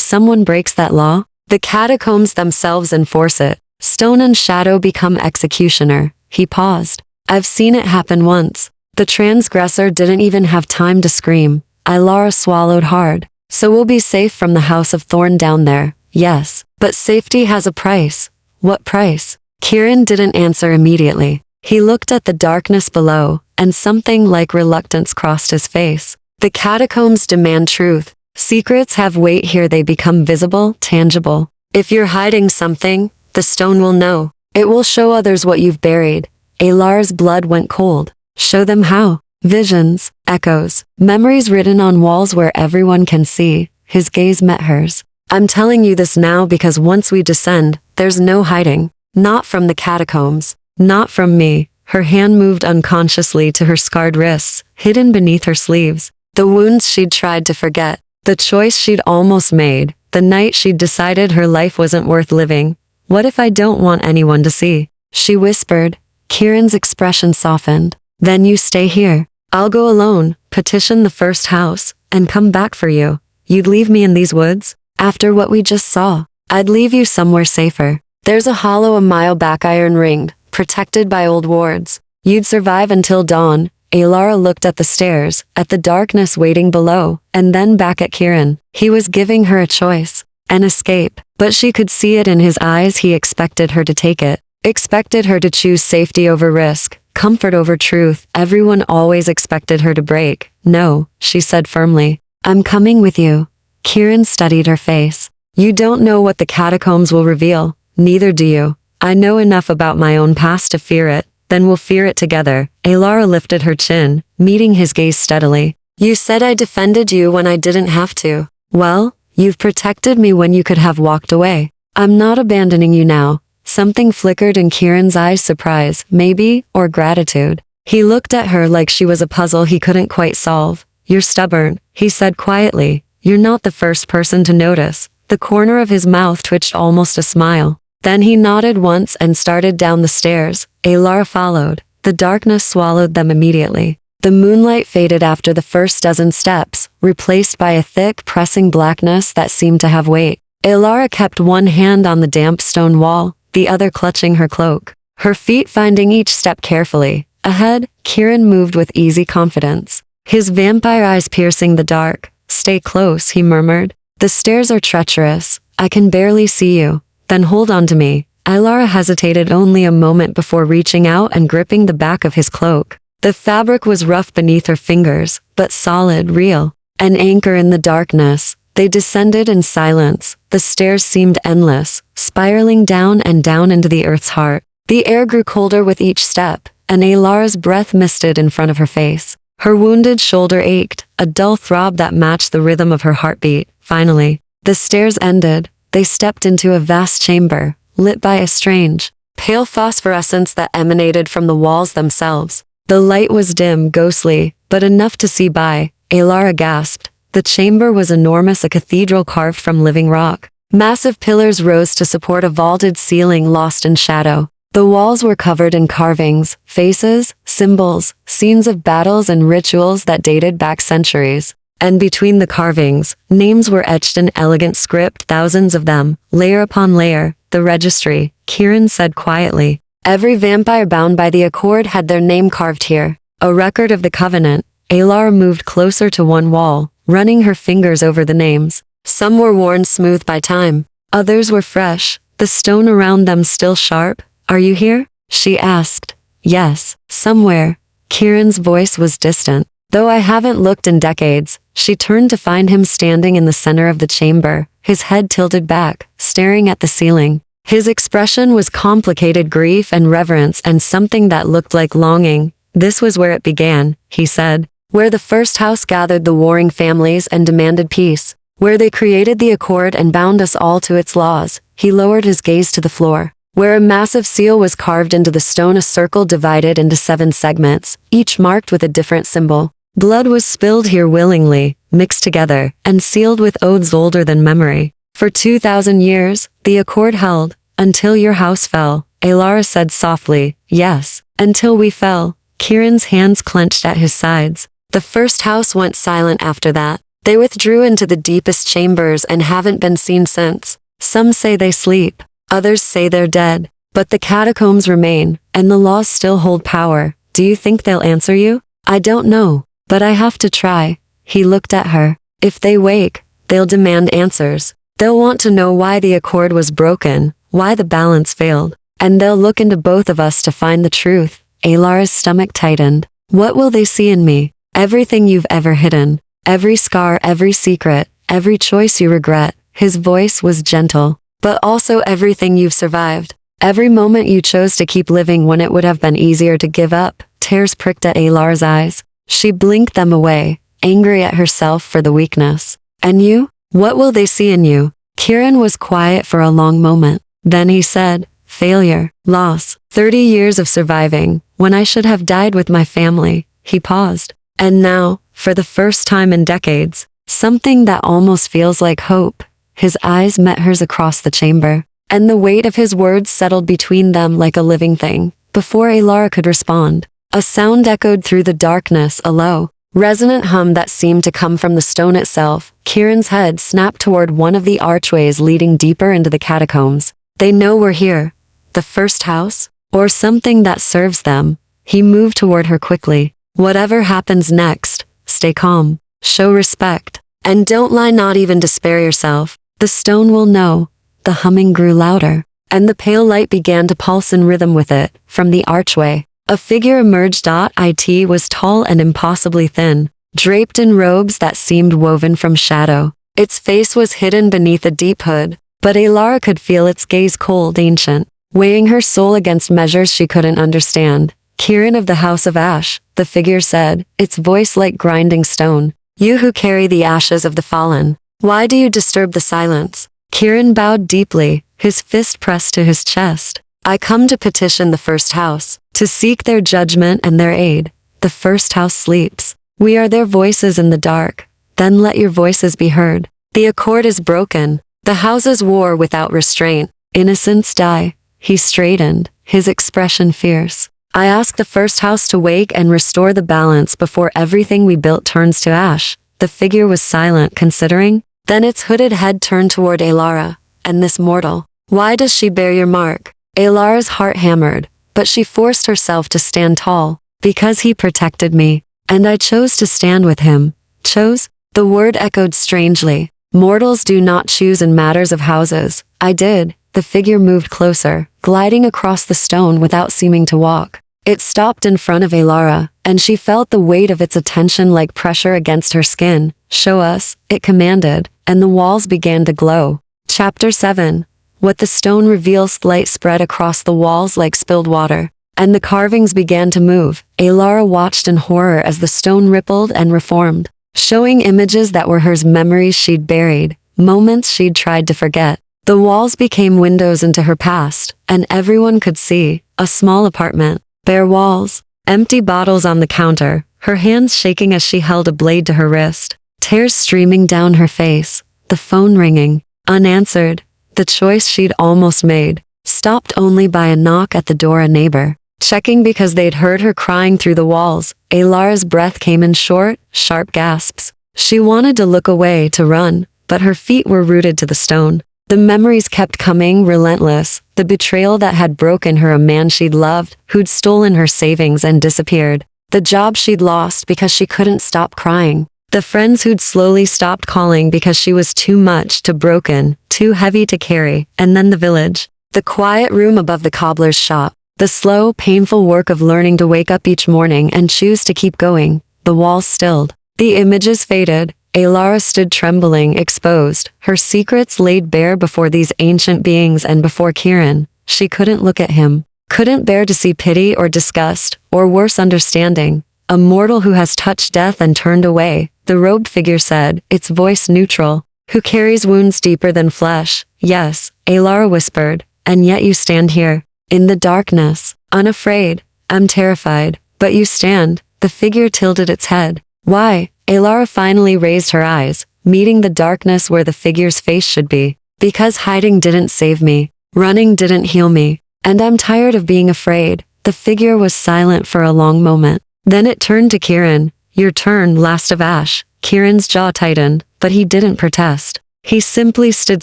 someone breaks that law, the catacombs themselves enforce it. Stone and shadow become executioner. He paused. I've seen it happen once. The transgressor didn't even have time to scream. Elara swallowed hard. So we'll be safe from the House of Thorn down there. Yes, but safety has a price. What price? Kieran didn't answer immediately. He looked at the darkness below, and something like reluctance crossed his face. The catacombs demand truth. Secrets have weight here. They become visible, tangible. If you're hiding something, the stone will know. It will show others what you've buried. Elara's blood went cold. Show them how. Visions, echoes, memories written on walls where everyone can see. His gaze met hers. I'm telling you this now because once we descend, there's no hiding. Not from the catacombs. Not from me. Her hand moved unconsciously to her scarred wrists, hidden beneath her sleeves. The wounds she'd tried to forget. The choice she'd almost made. The night she'd decided her life wasn't worth living. What if I don't want anyone to see? She whispered. Kieran's expression softened. Then you stay here. I'll go alone, petition the first house, and come back for you. You'd leave me in these woods? After what we just saw, I'd leave you somewhere safer. There's a hollow a mile back, iron ringed, protected by old wards. You'd survive until dawn. Alara looked at the stairs, at the darkness waiting below, and then back at Kieran. He was giving her a choice, an escape, but she could see it in his eyes. He expected her to take it, expected her to choose safety over risk, comfort over truth. Everyone always expected her to break. No, she said firmly. I'm coming with you. Kieran studied her face. You don't know what the catacombs will reveal. Neither do you. I know enough about my own past to fear it. Then we'll fear it together. Alara lifted her chin, meeting his gaze steadily. You said I defended you when I didn't have to. Well, you've protected me when you could have walked away. I'm not abandoning you now. Something flickered in Kieran's eyes, surprise, maybe, or gratitude. He looked at her like she was a puzzle he couldn't quite solve. You're stubborn, he said quietly. You're not the first person to notice. The corner of his mouth twitched almost a smile. Then he nodded once and started down the stairs. Alara followed. The darkness swallowed them immediately. The moonlight faded after the first dozen steps, replaced by a thick, pressing blackness that seemed to have weight. Alara kept one hand on the damp stone wall, the other clutching her cloak, her feet finding each step carefully. Ahead, Kieran moved with easy confidence, his vampire eyes piercing the dark. Stay close, he murmured. The stairs are treacherous. I can barely see you. Then hold on to me. Alara hesitated only a moment before reaching out and gripping the back of his cloak. The fabric was rough beneath her fingers, but solid, real. An anchor in the darkness. They descended in silence. The stairs seemed endless, spiraling down and down into the earth's heart. The air grew colder with each step, and Alara's breath misted in front of her face. Her wounded shoulder ached, a dull throb that matched the rhythm of her heartbeat. Finally, the stairs ended. They stepped into a vast chamber, lit by a strange, pale phosphorescence that emanated from the walls themselves. The light was dim, ghostly, but enough to see by. Alara gasped. The chamber was enormous, a cathedral carved from living rock. Massive pillars rose to support a vaulted ceiling lost in shadow. The walls were covered in carvings, faces, symbols, scenes of battles and rituals that dated back centuries. And between the carvings, names were etched in elegant script, thousands of them, layer upon layer. The registry, Kieran said quietly. Every vampire bound by the accord had their name carved here. A record of the covenant. Alara moved closer to one wall, running her fingers over the names. Some were worn smooth by time. Others were fresh, the stone around them still sharp. Are you here? She asked. Yes, somewhere. Kieran's voice was distant. Though I haven't looked in decades. She turned to find him standing in the center of the chamber, his head tilted back, staring at the ceiling. His expression was complicated grief and reverence and something that looked like longing. This was where it began, he said. Where the first house gathered the warring families and demanded peace. Where they created the accord and bound us all to its laws. He lowered his gaze to the floor. Where a massive seal was carved into the stone, a circle divided into 7 segments, each marked with a different symbol. Blood was spilled here willingly, mixed together, and sealed with oaths older than memory. For 2,000 years, the accord held, until your house fell. Alara said softly, yes, until we fell. Kieran's hands clenched at his sides. The first house went silent after that. They withdrew into the deepest chambers and haven't been seen since. Some say they sleep, others say they're dead. But the catacombs remain, and the laws still hold power. Do you think they'll answer you? I don't know. But I have to try. He looked at her. If they wake, they'll demand answers. They'll want to know why the accord was broken, why the balance failed. And they'll look into both of us to find the truth. Alara's stomach tightened. What will they see in me? Everything you've ever hidden. Every scar, every secret, every choice you regret. His voice was gentle. But also everything you've survived. Every moment you chose to keep living when it would have been easier to give up. tears pricked at Alar's eyes. She blinked them away, angry at herself for the weakness. And you? What will they see in you? Kieran was quiet for a long moment. Then he said, failure, loss, 30 years of surviving, when I should have died with my family. He paused. And now, for the first time in decades, something that almost feels like hope. His eyes met hers across the chamber, and the weight of his words settled between them like a living thing. Before Alara could respond, a sound echoed through the darkness, a low, resonant hum that seemed to come from the stone itself. Kieran's head snapped toward one of the archways leading deeper into the catacombs. They know we're here. The first house? Or something that serves them. He moved toward her quickly. Whatever happens next, stay calm, show respect, and don't lie, not even to spare yourself. The stone will know. The humming grew louder, and the pale light began to pulse in rhythm with it. From the archway, a figure emerged. It was tall and impossibly thin, draped in robes that seemed woven from shadow. Its face was hidden beneath a deep hood, but Alara could feel its gaze, cold, ancient, weighing her soul against measures she couldn't understand. Kieran of the House of Ash, the figure said, its voice like grinding stone. You who carry the ashes of the fallen, why do you disturb the silence? Kieran bowed deeply, his fist pressed to his chest. I come to petition the first house, to seek their judgment and their aid. The first house sleeps. We are their voices in the dark. Then let your voices be heard. The accord is broken. The houses war without restraint. Innocents die. He straightened, his expression fierce. I ask the first house to wake and restore the balance before everything we built turns to ash. The figure was silent, considering. Then its hooded head turned toward Alara. And this mortal, why does she bear your mark? Alara's heart hammered, but she forced herself to stand tall. Because he protected me, and I chose to stand with him. Chose? The word echoed strangely. Mortals do not choose in matters of houses. I did. The figure moved closer, gliding across the stone without seeming to walk. It stopped in front of Alara, and she felt the weight of its attention like pressure against her skin. Show us, it commanded, and the walls began to glow. Chapter 7. What the stone reveals. Light spread across the walls like spilled water, and the carvings began to move. Alara watched in horror as the stone rippled and reformed, showing images that were hers, memories she'd buried, moments she'd tried to forget. The walls became windows into her past, and everyone could see. A small apartment, bare walls, empty bottles on the counter, her hands shaking as she held a blade to her wrist, tears streaming down her face, the phone ringing, unanswered. The choice she'd almost made, stopped only by a knock at the door. A neighbor, checking because they'd heard her crying through the walls. Alara's breath came in short, sharp gasps. She wanted to look away, to run, but her feet were rooted to the stone. The memories kept coming, relentless. The betrayal that had broken her, a man she'd loved, who'd stolen her savings and disappeared. The job she'd lost because she couldn't stop crying. The friends who'd slowly stopped calling because she was too much, too broken, too heavy to carry. And then the village. The quiet room above the cobbler's shop. The slow, painful work of learning to wake up each morning and choose to keep going. The walls stilled. The images faded. Alara stood trembling, exposed, her secrets laid bare before these ancient beings and before Kieran. She couldn't look at him, couldn't bear to see pity or disgust, or worse, understanding. A mortal who has touched death and turned away, the robed figure said, its voice neutral. Who carries wounds deeper than flesh? Yes, Alara whispered, and yet you stand here, in the darkness, unafraid. I'm terrified, but you stand. The figure tilted its head. Why? Alara finally raised her eyes, meeting the darkness where the figure's face should be. Because hiding didn't save me, running didn't heal me, and I'm tired of being afraid. The figure was silent for a long moment. Then it turned to Kieran. Your turn, Last of Ash. Kieran's jaw tightened, but he didn't protest. He simply stood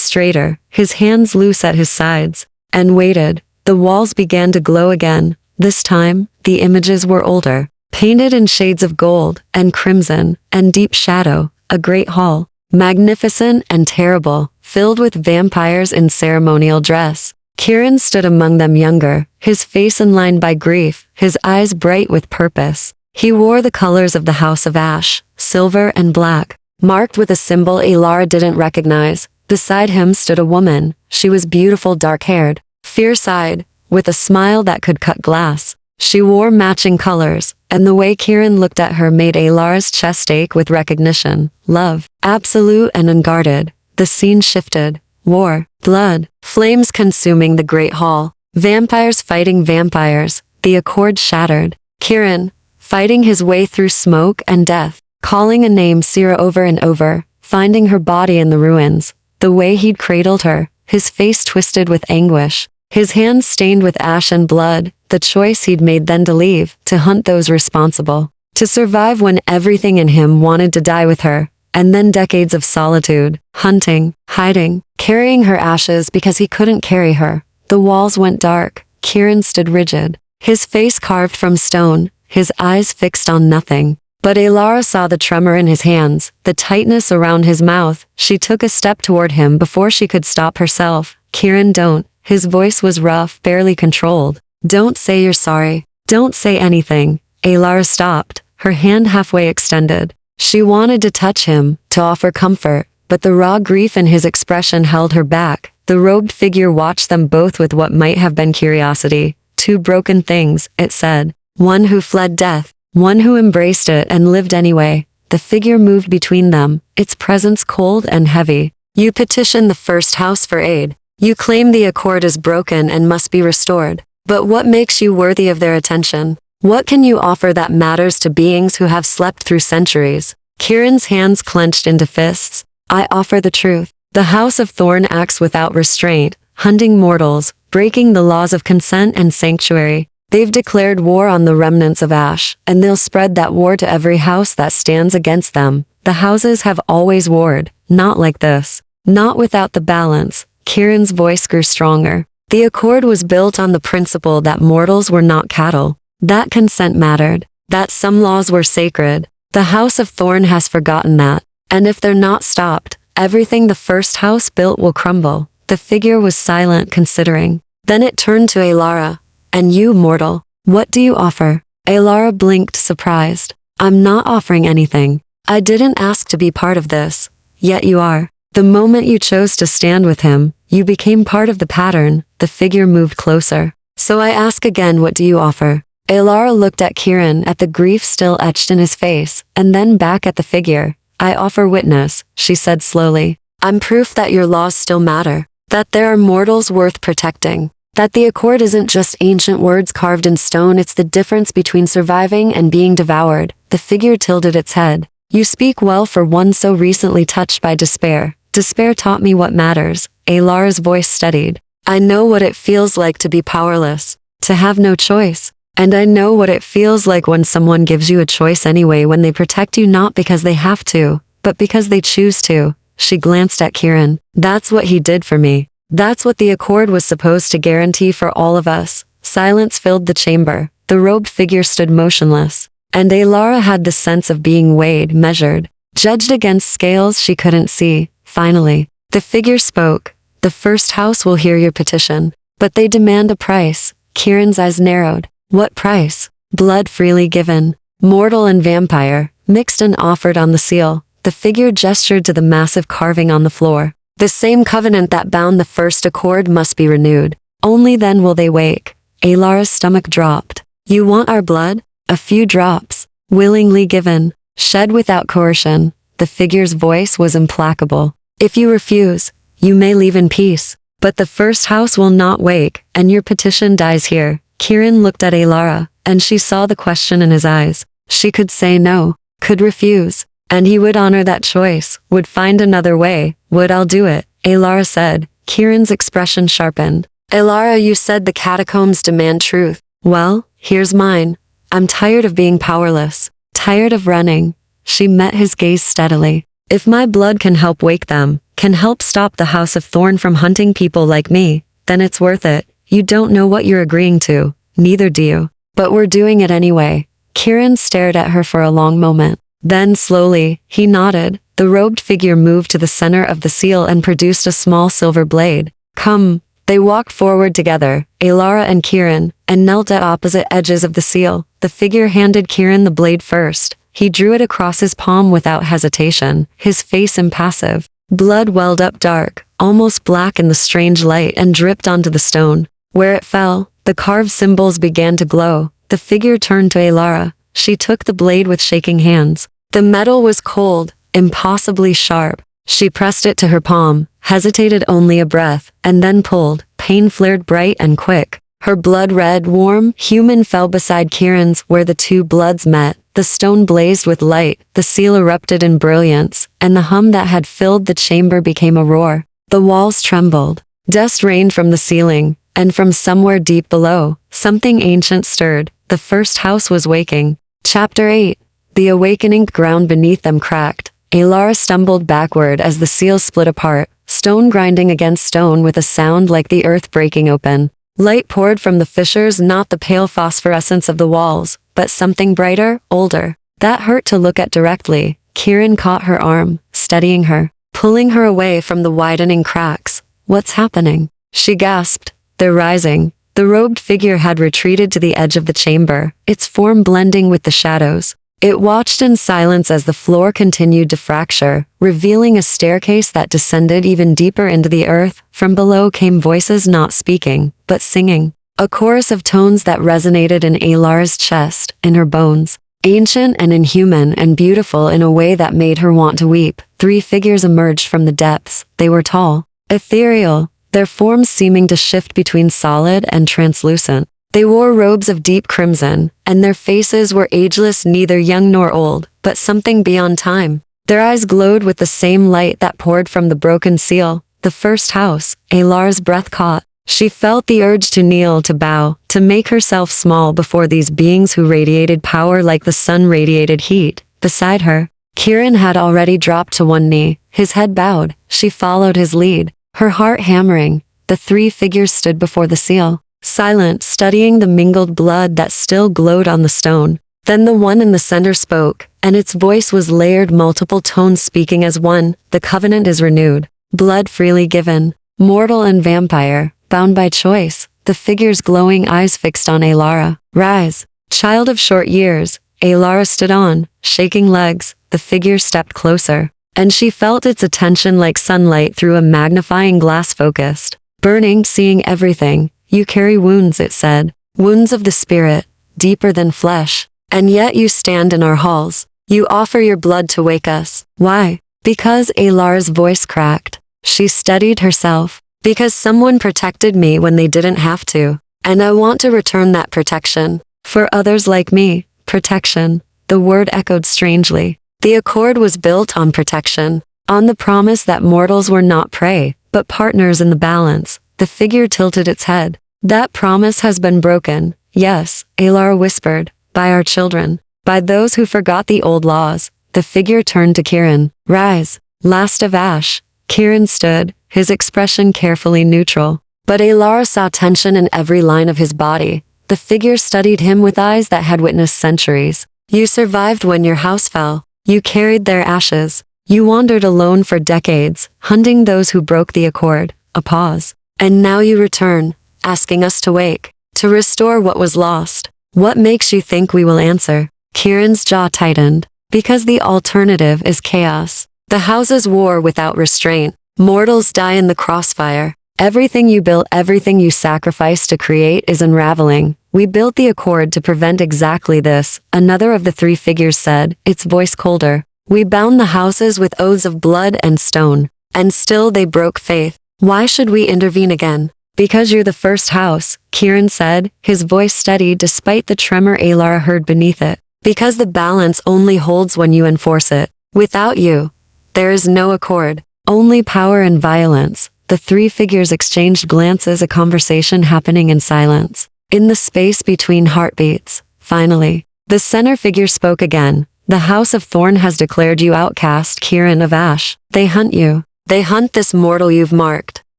straighter, his hands loose at his sides, and waited. The walls began to glow again. This time, the images were older, painted in shades of gold and crimson and deep shadow. A great hall, magnificent and terrible, filled with vampires in ceremonial dress. Kieran stood among them, younger, his face lined by grief, his eyes bright with purpose. He wore the colors of the House of Ash, silver and black, marked with a symbol Alara didn't recognize. Beside him stood a woman. She was beautiful, dark-haired, fierce-eyed, with a smile that could cut glass. She wore matching colors, and the way Kieran looked at her made Alara's chest ache with recognition. Love, absolute and unguarded. The scene shifted. War, blood, flames consuming the great hall. Vampires fighting vampires. The accord shattered. Kieran, fighting his way through smoke and death, calling a name Sierra over and over, finding her body in the ruins. The way he'd cradled her, his face twisted with anguish, his hands stained with ash and blood, the choice he'd made then to leave, to hunt those responsible, to survive when everything in him wanted to die with her, and then decades of solitude, hunting, hiding, carrying her ashes because he couldn't carry her. The walls went dark. Kieran stood rigid, his face carved from stone, his eyes fixed on nothing. But Alara saw the tremor in his hands, the tightness around his mouth. She took a step toward him before she could stop herself. Kieran, don't. His voice was rough, barely controlled. Don't say you're sorry. Don't say anything. Alara stopped, her hand halfway extended. She wanted to touch him, to offer comfort, but the raw grief in his expression held her back. The robed figure watched them both with what might have been curiosity. Two broken things, it said. One who fled death. One who embraced it and lived anyway. The figure moved between them, its presence cold and heavy. You petition the first house for aid. You claim the accord is broken and must be restored. But what makes you worthy of their attention? What can you offer that matters to beings who have slept through centuries? Kieran's hands clenched into fists. I offer the truth. The House of Thorn acts without restraint, hunting mortals, breaking the laws of consent and sanctuary. They've declared war on the remnants of Ash, and they'll spread that war to every house that stands against them. The houses have always warred, not like this. Not without the balance. Kieran's voice grew stronger. The accord was built on the principle that mortals were not cattle, that consent mattered, that some laws were sacred. The House of Thorn has forgotten that, and if they're not stopped, everything the first house built will crumble. The figure was silent, considering. Then it turned to Alara. And you, mortal, what do you offer? Alara blinked, surprised. I'm not offering anything. I didn't ask to be part of this. Yet you are. The moment you chose to stand with him, you became part of the pattern. The figure moved closer. So I ask again, what do you offer? Alara looked at Kieran, at the grief still etched in his face, and then back at the figure. I offer witness, she said slowly. I'm proof that your laws still matter. That there are mortals worth protecting. That the accord isn't just ancient words carved in stone, it's the difference between surviving and being devoured. The figure tilted its head. You speak well for one so recently touched by despair. Despair taught me what matters. Alara's voice steadied. I know what it feels like to be powerless, to have no choice. And I know what it feels like when someone gives you a choice anyway, when they protect you not because they have to, but because they choose to. She glanced at Kieran. That's what he did for me. That's what the accord was supposed to guarantee for all of us. Silence filled the chamber. The robed figure stood motionless. And Alara had the sense of being weighed, measured, judged against scales she couldn't see. Finally, the figure spoke. The first house will hear your petition, but they demand a price. Kieran's eyes narrowed. What price? Blood freely given. Mortal and vampire, mixed and offered on the seal. The figure gestured to the massive carving on the floor. The same covenant that bound the first accord must be renewed. Only then will they wake. Alara's stomach dropped. You want our blood? A few drops. Willingly given. Shed without coercion. The figure's voice was implacable. If you refuse, you may leave in peace. But the first house will not wake, and your petition dies here. Kieran looked at Alara, and she saw the question in his eyes. She could say no, could refuse. And he would honor that choice, would find another way, would I'll do it, Alara said. Kieran's expression sharpened. Alara, you said the catacombs demand truth. Well, here's mine. I'm tired of being powerless. Tired of running. She met his gaze steadily. If my blood can help wake them, can help stop the House of Thorn from hunting people like me, then it's worth it. You don't know what you're agreeing to, neither do you. But we're doing it anyway. Kieran stared at her for a long moment. Then slowly, he nodded. The robed figure moved to the center of the seal and produced a small silver blade. Come. They walked forward together, Alara and Kieran, and knelt at opposite edges of the seal. The figure handed Kieran the blade first. He drew it across his palm without hesitation, his face impassive. Blood welled up dark, almost black in the strange light, and dripped onto the stone. Where it fell, the carved symbols began to glow. The figure turned to Alara. She took the blade with shaking hands. The metal was cold, impossibly sharp. She pressed it to her palm, hesitated only a breath, and then pulled. Pain flared bright and quick. Her blood red, warm, human fell beside Kieran's where the two bloods met. The stone blazed with light, the seal erupted in brilliance, and the hum that had filled the chamber became a roar. The walls trembled. Dust rained from the ceiling, and from somewhere deep below, something ancient stirred. The first house was waking. Chapter 8. The awakening ground beneath them cracked. Alara stumbled backward as the seal split apart, stone grinding against stone with a sound like the earth breaking open. Light poured from the fissures, not the pale phosphorescence of the walls, but something brighter, older. That hurt to look at directly. Kieran caught her arm, steadying her, pulling her away from the widening cracks. What's happening? She gasped. They're rising. The robed figure had retreated to the edge of the chamber, its form blending with the shadows. It watched in silence as the floor continued to fracture, revealing a staircase that descended even deeper into the earth. From below came voices not speaking, but singing. A chorus of tones that resonated in Alara's chest, in her bones. Ancient and inhuman and beautiful in a way that made her want to weep. 3 figures emerged from the depths. They were tall, ethereal, their forms seeming to shift between solid and translucent. They wore robes of deep crimson, and their faces were ageless, neither young nor old, but something beyond time. Their eyes glowed with the same light that poured from the broken seal. The first house, Alara's breath caught. She felt the urge to kneel, to bow, to make herself small before these beings who radiated power like the sun radiated heat. Beside her, Kieran had already dropped to one knee, his head bowed. She followed his lead, her heart hammering. The 3 figures stood before the seal, silent, studying the mingled blood that still glowed on the stone. Then the one in the center spoke, and its voice was layered, multiple tones speaking as one. The covenant is renewed, blood freely given, mortal and vampire, bound by choice. The figure's glowing eyes fixed on Alara. Rise, child of short years. Alara stood on, shaking legs. The figure stepped closer, and she felt its attention like sunlight through a magnifying glass, focused, burning, seeing everything. You carry wounds, it said, wounds of the spirit, deeper than flesh, and yet you stand in our halls. You offer your blood to wake us. Why? Because Alara's voice cracked. She steadied herself. Because someone protected me when they didn't have to, and I want to return that protection. For others like me, protection. The word echoed strangely. The accord was built on protection, on the promise that mortals were not prey, but partners in the balance. The figure tilted its head. That promise has been broken. Yes, Alara whispered, by our children, by those who forgot the old laws. The figure turned to Kieran. Rise, last of Ash. Kieran stood, his expression carefully neutral. But Alara saw tension in every line of his body. The figure studied him with eyes that had witnessed centuries. You survived when your house fell. You carried their ashes. You wandered alone for decades, hunting those who broke the accord. A pause. And now you return, asking us to wake, to restore what was lost. What makes you think we will answer? Kieran's jaw tightened. Because the alternative is chaos. The houses war without restraint. Mortals die in the crossfire. Everything you built, everything you sacrificed to create is unraveling. We built the accord to prevent exactly this, another of the 3 figures said, its voice colder. We bound the houses with oaths of blood and stone, and still they broke faith. Why should we intervene again? Because you're the first house, Kieran said, his voice steady despite the tremor Alara heard beneath it. Because the balance only holds when you enforce it. Without you, there is no accord, only power and violence. The 3 figures exchanged glances, a conversation happening in silence. In the space between heartbeats, finally, the center figure spoke again. The House of Thorn has declared you outcast, Kieran of Ash. They hunt you. They hunt this mortal you've marked.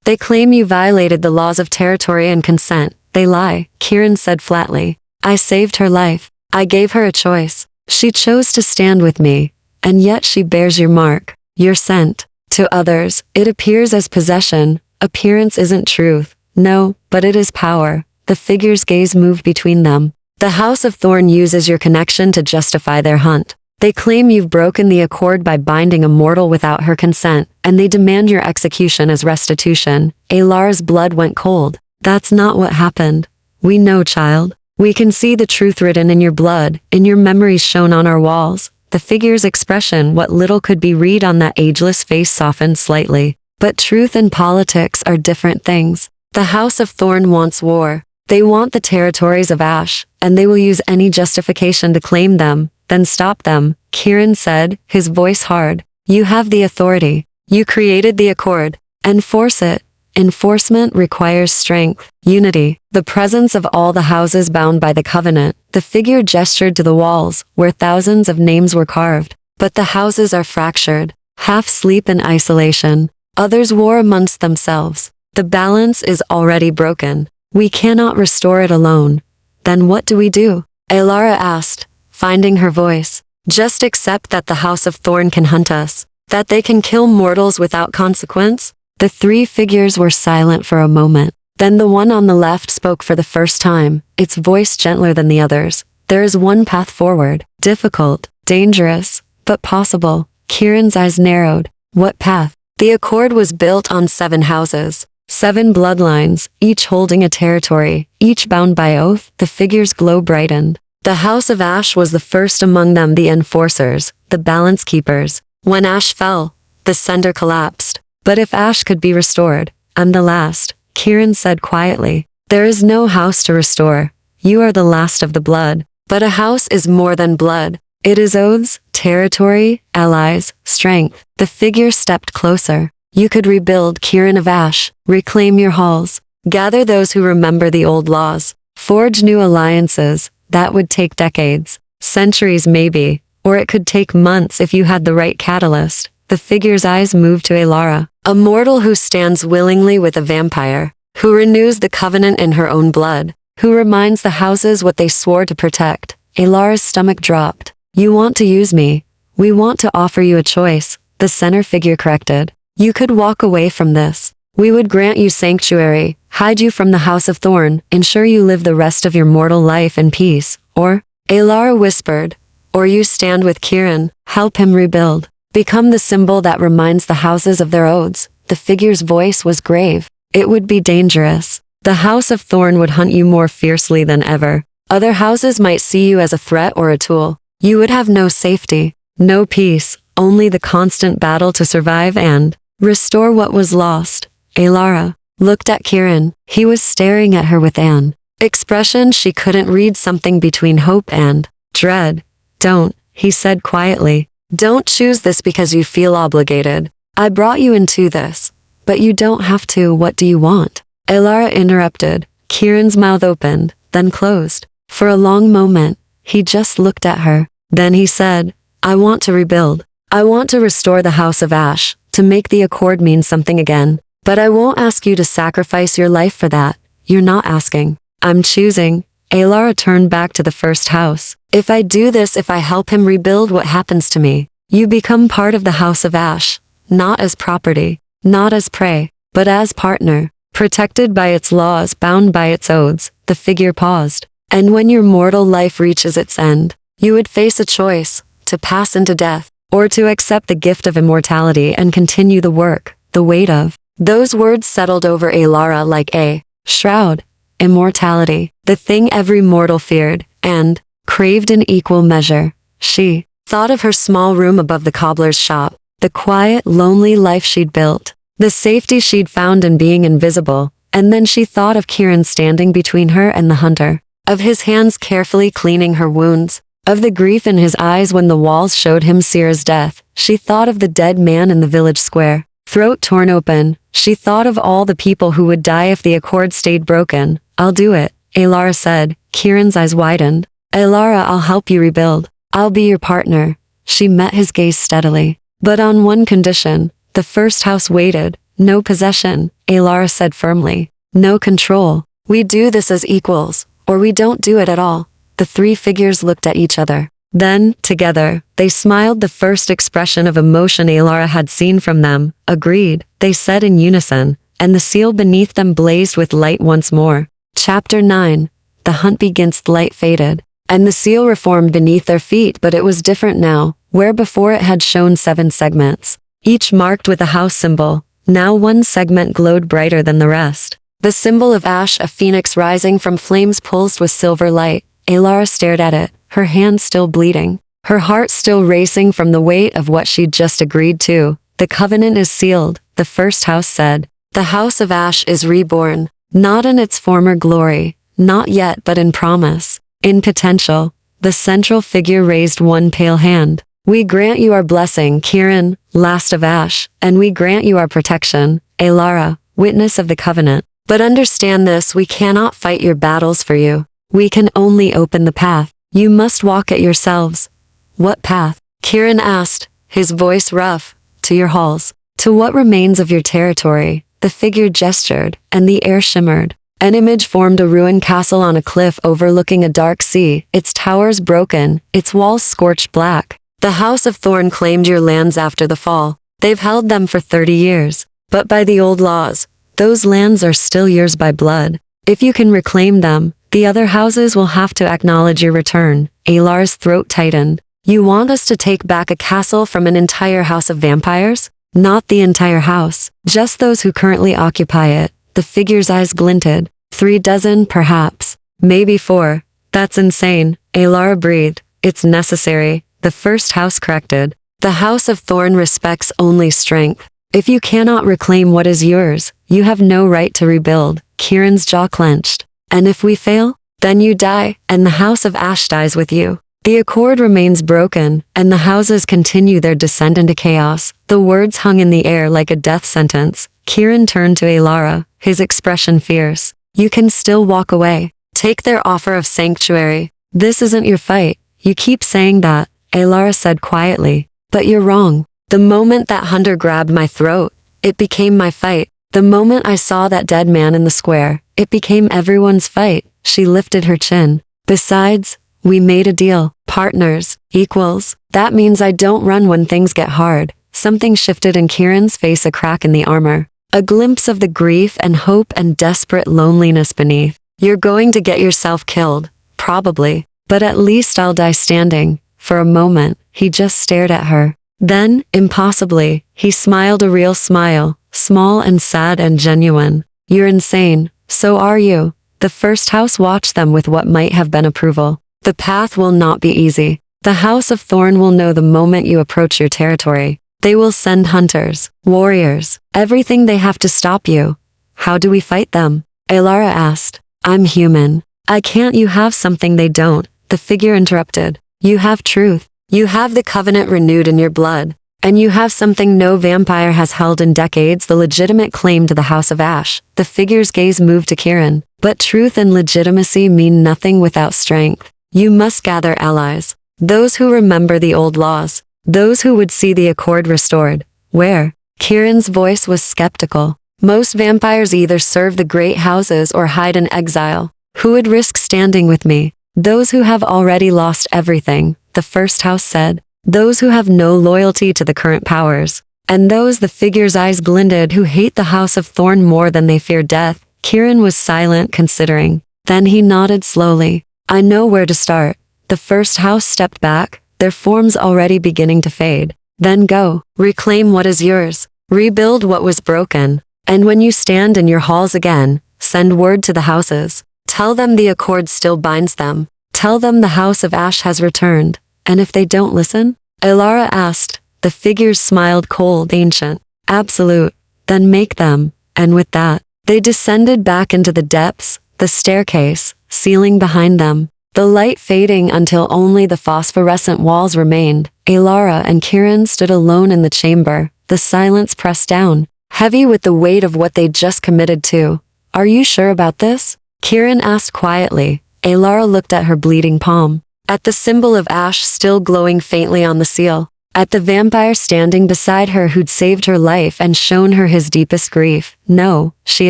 They claim you violated the laws of territory and consent. They lie, Kieran said flatly. I saved her life. I gave her a choice. She chose to stand with me, and yet she bears your mark, your scent. To others, it appears as possession. Appearance isn't truth. No, but it is power. The figure's gaze moved between them. The House of Thorn uses your connection to justify their hunt. They claim you've broken the accord by binding a mortal without her consent, and they demand your execution as restitution. Alara's blood went cold. That's not what happened. We know, child. We can see the truth written in your blood, in your memories shown on our walls. The figure's expression, what little could be read on that ageless face, softened slightly. But truth and politics are different things. The House of Thorn wants war. They want the territories of Ash, and they will use any justification to claim them, then stop them, Kieran said, his voice hard. You have the authority. You created the accord. Enforce it. Enforcement requires strength, unity, the presence of all the houses bound by the covenant. The figure gestured to the walls, where thousands of names were carved. But the houses are fractured, half asleep in isolation. Others war amongst themselves. The balance is already broken. We cannot restore it alone. Then what do we do? Elara asked, finding her voice. Just accept that the House of Thorn can hunt us, that they can kill mortals without consequence. The three figures were silent for a moment. Then the one on the left spoke for the first time, its voice gentler than the others. There is one path forward. Difficult, dangerous, but possible. Kieran's eyes narrowed. What path? The accord was built on 7 houses, 7 bloodlines, each holding a territory, each bound by oath. The figure's glow brightened. The House of Ash was the first among them, the enforcers, the balance keepers. When Ash fell, the center collapsed. But if Ash could be restored, I'm the last, Kieran said quietly. There is no house to restore. You are the last of the blood. But a house is more than blood. It is oaths, territory, allies, strength. The figure stepped closer. You could rebuild, Kieran of Ash, reclaim your halls, gather those who remember the old laws, forge new alliances. That would take decades, centuries maybe, or it could take months if you had the right catalyst. The figure's eyes moved to Elara, a mortal who stands willingly with a vampire, who renews the covenant in her own blood, who reminds the houses what they swore to protect. Elara's stomach dropped. You want to use me. We want to offer you a choice, the center figure corrected. You could walk away from this. We would grant you sanctuary, hide you from the House of Thorn, ensure you live the rest of your mortal life in peace. Or, Elara whispered, or you stand with Kieran, help him rebuild. Become the symbol that reminds the houses of their oaths. The figure's voice was grave. It would be dangerous. The House of Thorn would hunt you more fiercely than ever. Other houses might see you as a threat or a tool. You would have no safety, no peace, only the constant battle to survive and restore what was lost. Elara looked at Kieran. He was staring at her with an expression she couldn't read, something between hope and dread. Don't, he said quietly. Don't choose this because you feel obligated. I brought you into this. But you don't have to. What do you want? Elara interrupted. Kieran's mouth opened, then closed. For a long moment, he just looked at her. Then he said, I want to rebuild. I want to restore the House of Ash, to make the accord mean something again. But I won't ask you to sacrifice your life for that. You're not asking. I'm choosing. Elara turned back to the first house. If I do this, if I help him rebuild, what happens to me? You become part of the House of Ash, not as property, not as prey, but as partner, protected by its laws, bound by its oaths. The figure paused. And when your mortal life reaches its end, you would face a choice, to pass into death, or to accept the gift of immortality and continue the work. The weight of those words settled over Elara like a shroud. Immortality, the thing every mortal feared, and craved in equal measure. She thought of her small room above the cobbler's shop, the quiet, lonely life she'd built, the safety she'd found in being invisible, and then she thought of Kieran standing between her and the hunter, of his hands carefully cleaning her wounds, of the grief in his eyes when the walls showed him Sierra's death. She thought of the dead man in the village square, throat torn open. She thought of all the people who would die if the accord stayed broken. I'll do it, Elara said. Kieran's eyes widened. Elara, I'll help you rebuild. I'll be your partner. She met his gaze steadily. But on one condition. The first house waited. No possession, Elara said firmly. No control. We do this as equals, or we don't do it at all. The three figures looked at each other. Then, together, they smiled, the first expression of emotion Elara had seen from them. Agreed, they said in unison, and the seal beneath them blazed with light once more. Chapter 9. The hunt begins. The light faded, and the seal reformed beneath their feet, but it was different now. Where before it had shown 7 segments, each marked with a house symbol, now one segment glowed brighter than the rest. The symbol of ash, a phoenix rising from flames pulsed with silver light. Alara stared at it, her hand still bleeding, her heart still racing from the weight of what she'd just agreed to. The covenant is sealed, the first house said. The house of ash is reborn, not in its former glory, not yet but in promise, in potential. The central figure raised one pale hand. We grant you our blessing, Kiran, last of ash, and we grant you our protection, Alara, witness of the covenant. But understand this, we cannot fight your battles for you. We can only open the path. You must walk it yourselves. What path? Kiran asked, his voice rough. To your halls. To what remains of your territory. The figure gestured, and the air shimmered. An image formed, a ruined castle on a cliff overlooking a dark sea, its towers broken, its walls scorched black. The House of Thorn claimed your lands after the fall. They've held them for 30 years. But by the old laws, those lands are still yours by blood. If you can reclaim them, the other houses will have to acknowledge your return. Alar's throat tightened. You want us to take back a castle from an entire house of vampires? Not the entire house, just those who currently occupy it. The figure's eyes glinted. 3 dozen, perhaps. Maybe 4. That's insane. Alara breathed. It's necessary. The first house corrected. The House of Thorn respects only strength. If you cannot reclaim what is yours, you have no right to rebuild. Kiran's jaw clenched. And if we fail? Then you die, and the House of Ash dies with you. The accord remains broken, and the houses continue their descent into chaos. The words hung in the air like a death sentence. Kiran turned to Alara, his expression fierce. You can still walk away. Take their offer of sanctuary. This isn't your fight. You keep saying that, Alara said quietly. But you're wrong. The moment that hunter grabbed my throat, it became my fight. The moment I saw that dead man in the square, it became everyone's fight. She lifted her chin. Besides, we made a deal. Partners, equals. That means I don't run when things get hard. Something shifted in Kiran's face, a crack in the armor. A glimpse of the grief and hope and desperate loneliness beneath. You're going to get yourself killed. Probably. But at least I'll die standing. For a moment, he just stared at her. Then, impossibly, he smiled, a real smile, small and sad and genuine. You're insane. So are you. The first house watched them with what might have been approval. The path will not be easy. The House of Thorn will know the moment you approach your territory. They will send hunters, warriors, everything they have to stop you. How do we fight them? Alara asked. I'm human. I can't. You have something they don't. The figure interrupted. You have truth. You have the covenant renewed in your blood. And you have something no vampire has held in decades, the legitimate claim to the House of Ash. The figure's gaze moved to Kiran. But truth and legitimacy mean nothing without strength. You must gather allies. Those who remember the old laws. Those who would see the accord restored. Where? Kiran's voice was skeptical. Most vampires either serve the great houses or hide in exile. Who would risk standing with me? Those who have already lost everything, the first house said. Those who have no loyalty to the current powers. And those, the figure's eyes glinted, who hate the House of Thorn more than they fear death. Kiran was silent, considering. Then he nodded slowly. I know where to start. The first house stepped back, their forms already beginning to fade. Then go. Reclaim what is yours. Rebuild what was broken. And when you stand in your halls again, send word to the houses. Tell them the accord still binds them. Tell them the House of Ash has returned. And if they don't listen? Alara asked. The figures smiled, cold, ancient. Absolute. Then make them. And with that, they descended back into the depths, the staircase, ceiling behind them. The light fading until only the phosphorescent walls remained. Alara and Kiran stood alone in the chamber, the silence pressed down, heavy with the weight of what they'd just committed to. Are you sure about this? Kiran asked quietly. Alara looked at her bleeding palm, at the symbol of ash still glowing faintly on the seal, at the vampire standing beside her who'd saved her life and shown her his deepest grief. No, she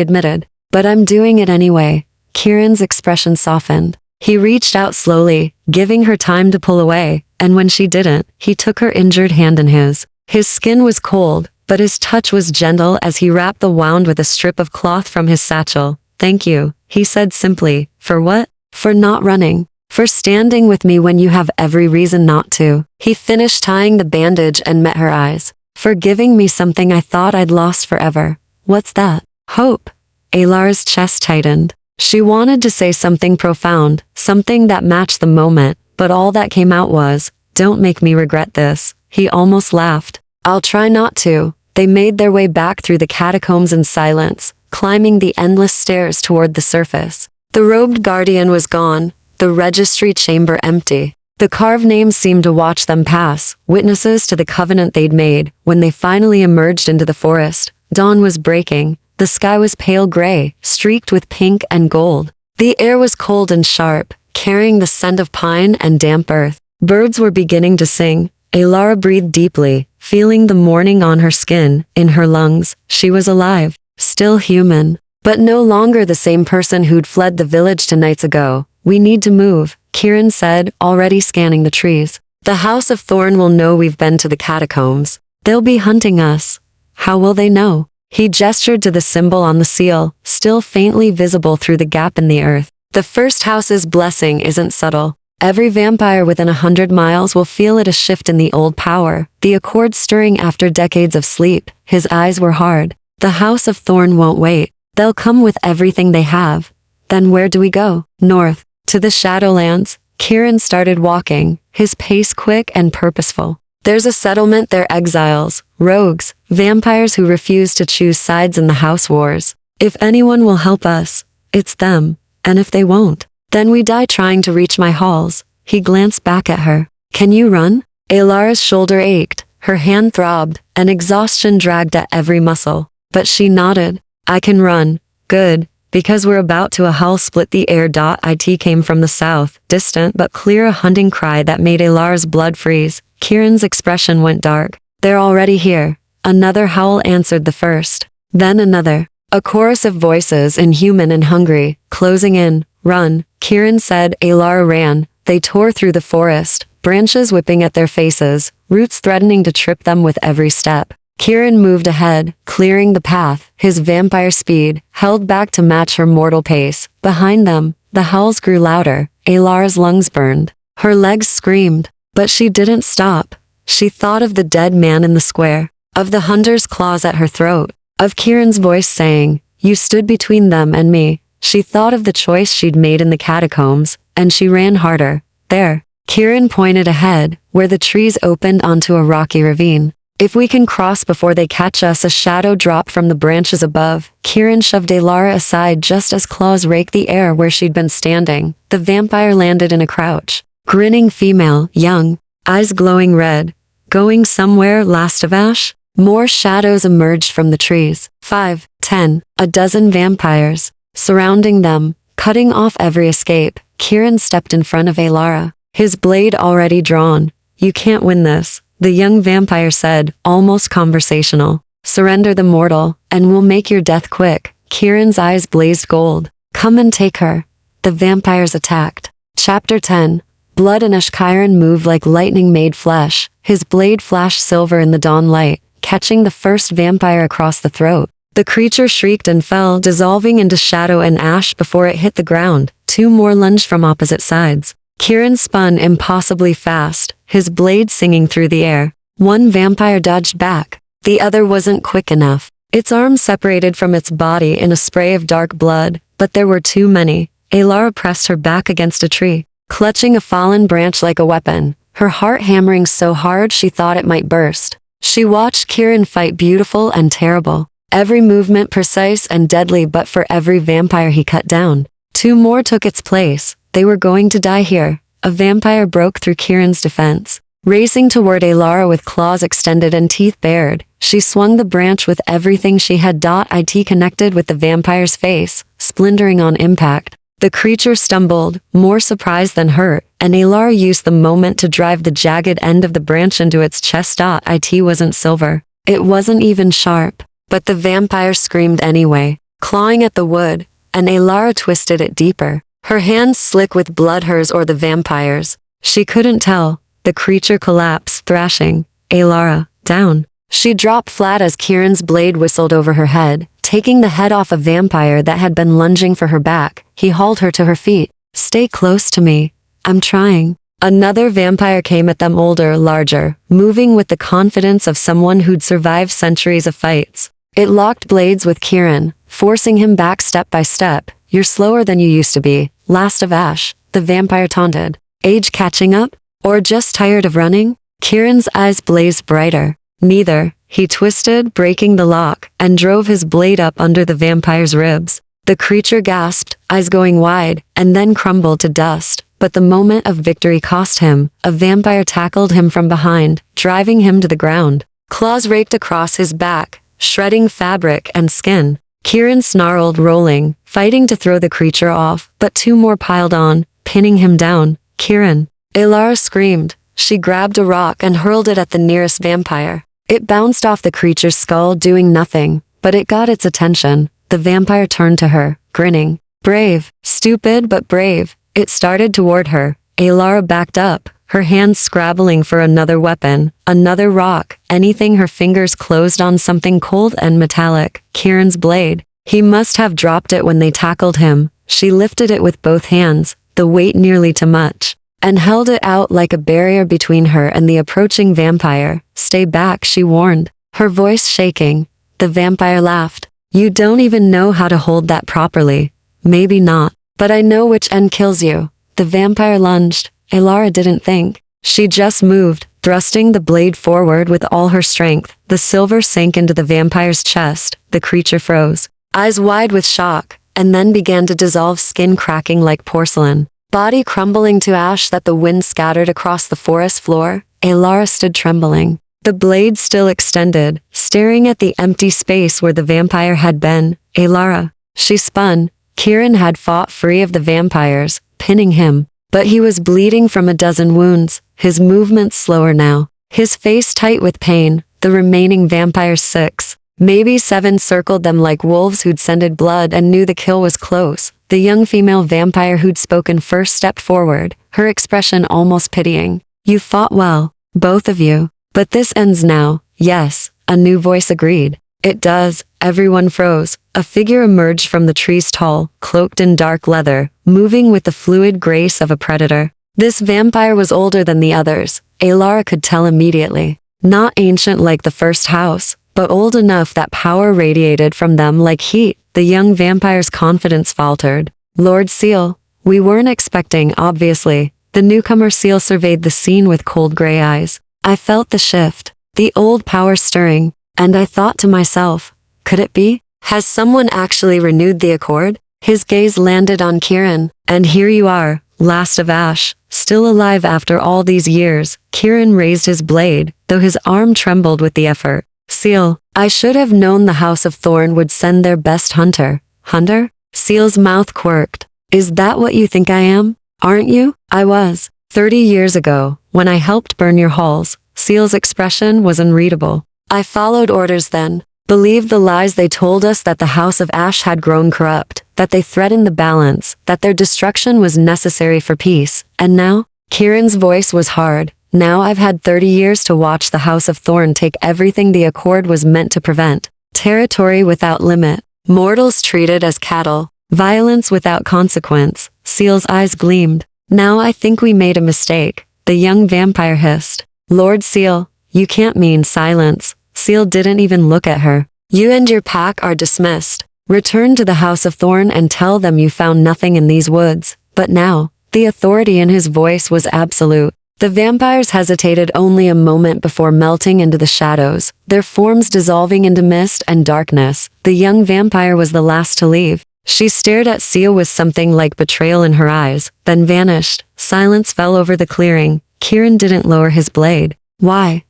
admitted. But I'm doing it anyway. Kiran's expression softened. He reached out slowly, giving her time to pull away, and when she didn't, he took her injured hand in his. His skin was cold, but his touch was gentle as he wrapped the wound with a strip of cloth from his satchel. Thank you, he said simply. For what? For not running. For standing with me when you have every reason not to. He finished tying the bandage and met her eyes. For giving me something I thought I'd lost forever. What's that? Hope. Alar's chest tightened. She wanted to say something profound, something that matched the moment, but all that came out was, "Don't make me regret this." He almost laughed. "I'll try not to." They made their way back through the catacombs in silence, climbing the endless stairs toward the surface. The robed guardian was gone, the registry chamber empty. The carved names seemed to watch them pass, witnesses to the covenant they'd made. When they finally emerged into the forest, dawn was breaking. The sky was pale gray, streaked with pink and gold. The air was cold and sharp, carrying the scent of pine and damp earth. Birds were beginning to sing. Alara breathed deeply, feeling the morning on her skin, in her lungs. She was alive, still human, but no longer the same person who'd fled the village 2 nights ago. "We need to move," Kieran said, already scanning the trees. "The House of Thorn will know we've been to the catacombs. They'll be hunting us." "How will they know?" He gestured to the symbol on the seal, still faintly visible through the gap in the earth. "The first house's blessing isn't subtle. Every vampire within 100 miles will feel it, a shift in the old power, the accord stirring after decades of sleep." His eyes were hard. "The House of Thorn won't wait. They'll come with everything they have." "Then where do we go?" "North, to the Shadowlands." Kieran started walking, his pace quick and purposeful. "There's a settlement there, exiles, rogues, vampires who refuse to choose sides in the house wars. If anyone will help us, it's them, and if they won't, then we die trying to reach my halls." He glanced back at her. "Can you run?" Alara's shoulder ached, her hand throbbed, and exhaustion dragged at every muscle. But she nodded. "I can run." "Good, because we're about to." A howl split the air. It came from the south, distant but clear, a hunting cry that made Alara's blood freeze. Kieran's expression went dark. "They're already here." Another howl answered the first. Then another. A chorus of voices, inhuman and hungry, closing in. "Run," Kieran said. Alara ran. They tore through the forest, branches whipping at their faces, roots threatening to trip them with every step. Kieran moved ahead, clearing the path, his vampire speed, held back to match her mortal pace. Behind them, the howls grew louder. Alara's lungs burned. Her legs screamed. But she didn't stop. She thought of the dead man in the square, of the hunter's claws at her throat, of Kieran's voice saying, "You stood between them and me." She thought of the choice she'd made in the catacombs, and she ran harder. "There." Kieran pointed ahead, where the trees opened onto a rocky ravine. "If we can cross before they catch us." A shadow dropped from the branches above. Kieran shoved Alara aside just as claws raked the air where she'd been standing. The vampire landed in a crouch. Grinning female, young, eyes glowing red. "Going somewhere, last of Ash?" More shadows emerged from the trees. 5, 10, a dozen vampires, surrounding them, cutting off every escape. Kieran stepped in front of Alara, his blade already drawn. "You can't win this," the young vampire said, almost conversational. "Surrender the mortal, and we'll make your death quick." Kieran's eyes blazed gold. "Come and take her." The vampires attacked. Chapter 10. Blood and Kieran moved like lightning made flesh. His blade flashed silver in the dawn light, catching the first vampire across the throat. The creature shrieked and fell, dissolving into shadow and ash before it hit the ground. 2 more lunged from opposite sides. Kieran spun impossibly fast, his blade singing through the air. 1 vampire dodged back. The other wasn't quick enough. Its arms separated from its body in a spray of dark blood, but there were too many. Alara pressed her back against a tree, clutching a fallen branch like a weapon, her heart hammering so hard she thought it might burst. She watched Kieran fight, beautiful and terrible, every movement precise and deadly, but for every vampire he cut down, 2 more took its place. They were going to die here. A vampire broke through Kieran's defense. Racing toward Alara with claws extended and teeth bared, she swung the branch with everything she had. It connected with the vampire's face, splintering on impact. The creature stumbled, more surprised than hurt, and Alara used the moment to drive the jagged end of the branch into its chest. It wasn't silver. It wasn't even sharp. But the vampire screamed anyway, clawing at the wood, and Alara twisted it deeper. Her hands slick with blood, hers or the vampire's. She couldn't tell. The creature collapsed, thrashing. "Alara, down." She dropped flat as Kieran's blade whistled over her head, taking the head off a vampire that had been lunging for her back. He hauled her to her feet. "Stay close to me. I'm trying." Another vampire came at them, older, larger, moving with the confidence of someone who'd survived centuries of fights. It locked blades with Kieran, forcing him back step by step. You're slower than you used to be, last of Ash, the vampire taunted. Age catching up? Or just tired of running? Kieran's eyes blazed brighter. Neither. He twisted, breaking the lock, and drove his blade up under the vampire's ribs. The creature gasped, eyes going wide, and then crumbled to dust. But the moment of victory cost him. A vampire tackled him from behind, driving him to the ground. Claws raked across his back, shredding fabric and skin. Kieran snarled, rolling, fighting to throw the creature off, but two more piled on, pinning him down. Kieran. Ilara screamed. She grabbed a rock and hurled it at the nearest vampire. It bounced off the creature's skull, doing nothing, but it got its attention. The vampire turned to her, grinning. Brave. Stupid but brave. It started toward her. Ilara backed up, her hands scrabbling for another weapon, another rock, anything. Her fingers closed on something cold and metallic. Kieran's blade. He must have dropped it when they tackled him. She lifted it with both hands, the weight nearly too much, and held it out like a barrier between her and the approaching vampire. Stay back, she warned, her voice shaking. The vampire laughed. You don't even know how to hold that properly. Maybe not, but I know which end kills you. The vampire lunged. Ilara didn't think. She just moved, thrusting the blade forward with all her strength. The silver sank into the vampire's chest. The creature froze, eyes wide with shock, and then began to dissolve, skin cracking like porcelain, body crumbling to ash that the wind scattered across the forest floor. Ilara stood trembling, the blade still extended, staring at the empty space where the vampire had been. Ilara. She spun. Kieran had fought free of the vampires, pinning him, but he was bleeding from a dozen wounds, his movements slower now, his face tight with pain. The remaining vampires, 6, maybe 7, circled them like wolves who'd scented blood and knew the kill was close. The young female vampire who'd spoken first stepped forward, her expression almost pitying. You fought well, both of you, but this ends now. Yes, a new voice agreed. It does. Everyone froze. A figure emerged from the trees, tall, cloaked in dark leather, moving with the fluid grace of a predator. This vampire was older than the others. Ilara could tell immediately. Not ancient like the first house, but old enough that power radiated from them like heat. The young vampire's confidence faltered. Lord Seal. We weren't expecting, obviously. The newcomer Seal surveyed the scene with cold gray eyes. I felt the shift, the old power stirring, and I thought to myself, could it be? Has someone actually renewed the accord? His gaze landed on Kieran. And here you are, last of Ash, still alive after all these years. Kieran raised his blade, though his arm trembled with the effort. Seal. I should have known the House of Thorn would send their best hunter. Hunter? Seal's mouth quirked. Is that what you think I am? Aren't you? I was. 30 years ago, when I helped burn your halls. Seal's expression was unreadable. I followed orders then. Believed the lies they told us, that the House of Ash had grown corrupt, that they threatened the balance, that their destruction was necessary for peace. And now? Kieran's voice was hard. Now I've had 30 years to watch the House of Thorn take everything the accord was meant to prevent. Territory without limit. Mortals treated as cattle. Violence without consequence. Seal's eyes gleamed. Now I think we made a mistake. The young vampire hissed. Lord Seal, you can't mean silence. Seal didn't even look at her. You and your pack are dismissed. Return to the House of Thorn and tell them you found nothing in these woods. But now, the authority in his voice was absolute. The vampires hesitated only a moment before melting into the shadows, their forms dissolving into mist and darkness. The young vampire was the last to leave. She stared at Seal with something like betrayal in her eyes, then vanished. Silence fell over the clearing. Kieran didn't lower his blade. Why?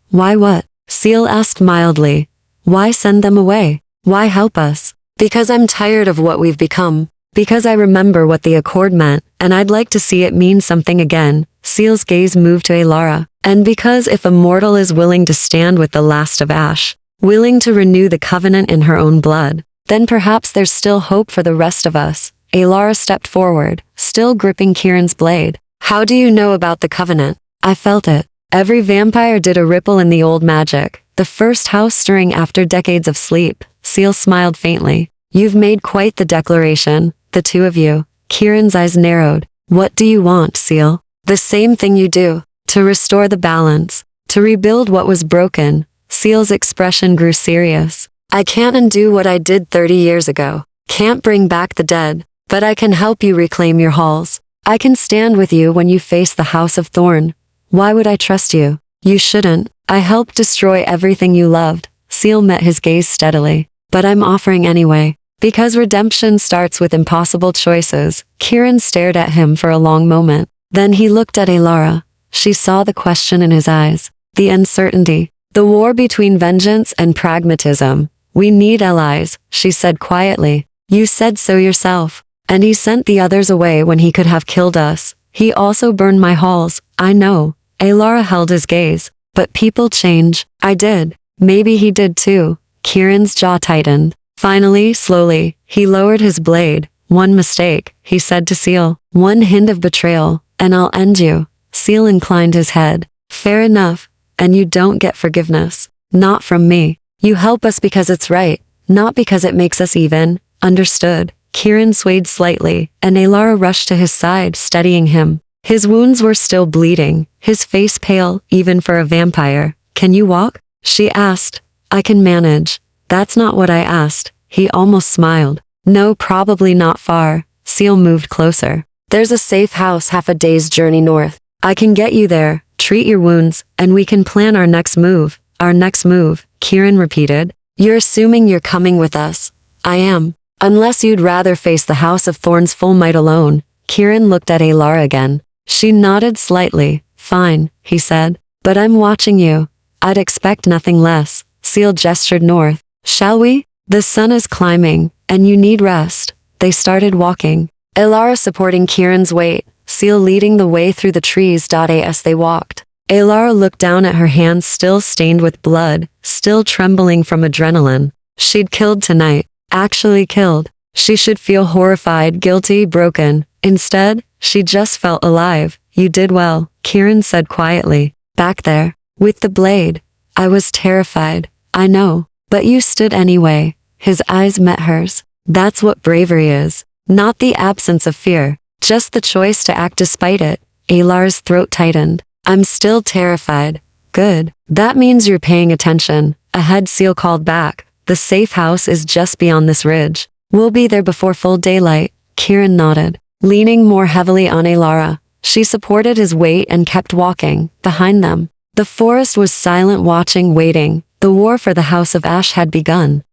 Why what? Seal asked mildly. Why send them away? Why help us? Because I'm tired of what we've become. Because I remember what the accord meant, and I'd like to see it mean something again. Seal's gaze moved to Ilara. And because if a mortal is willing to stand with the last of Ash, willing to renew the covenant in her own blood, then perhaps there's still hope for the rest of us. Ilara stepped forward, still gripping Kieran's blade. How do you know about the covenant? I felt it. Every vampire did. A ripple in the old magic. The first house stirring after decades of sleep. Seal smiled faintly. You've made quite the declaration, the two of you. Kieran's eyes narrowed. What do you want, Seal? The same thing you do. To restore the balance. To rebuild what was broken. Seal's expression grew serious. I can't undo what I did 30 years ago. Can't bring back the dead. But I can help you reclaim your halls. I can stand with you when you face the House of Thorn. Why would I trust you? You shouldn't. I helped destroy everything you loved. Seal met his gaze steadily. But I'm offering anyway. Because redemption starts with impossible choices. Kieran stared at him for a long moment. Then he looked at Alara. She saw the question in his eyes. The uncertainty. The war between vengeance and pragmatism. We need allies, she said quietly. You said so yourself. And he sent the others away when he could have killed us. He also burned my halls. I know. Alara held his gaze. But people change. I did. Maybe he did too. Kieran's jaw tightened. Finally, slowly, he lowered his blade. One mistake, he said to Seal. One hint of betrayal, and I'll end you. Seal inclined his head. Fair enough. And you don't get forgiveness. Not from me. You help us because it's right, not because it makes us even. Understood. Kieran swayed slightly, and Alara rushed to his side, steadying him. His wounds were still bleeding, his face pale, even for a vampire. Can you walk? She asked. I can manage. That's not what I asked. He almost smiled. No, probably not far. Seal moved closer. There's a safe house half a day's journey north. I can get you there, treat your wounds, and we can plan our next move. Our next move, Kieran repeated. You're assuming you're coming with us. I am. Unless you'd rather face the House of Thorns full might alone. Kieran looked at Alara again. She nodded slightly. Fine, he said. But I'm watching you. I'd expect nothing less. Seal gestured north. Shall we? The sun is climbing, and you need rest. They started walking. Alara supporting Kieran's weight, Seal leading the way through the trees. As they walked, Alara looked down at her hands still stained with blood, still trembling from adrenaline. She'd killed tonight. Actually killed. She should feel horrified, guilty, broken. Instead, she just felt alive. You did well, Kieran said quietly. Back there, with the blade. I was terrified. I know. But you stood anyway. His eyes met hers. That's what bravery is. Not the absence of fear. Just the choice to act despite it. Alara's throat tightened. I'm still terrified. Good. That means you're paying attention. Ahead, Seal called back. The safe house is just beyond this ridge. We'll be there before full daylight. Kieran nodded, leaning more heavily on Alara. She supported his weight and kept walking. Behind them, the forest was silent, watching, waiting. The war for the House of Ash had begun.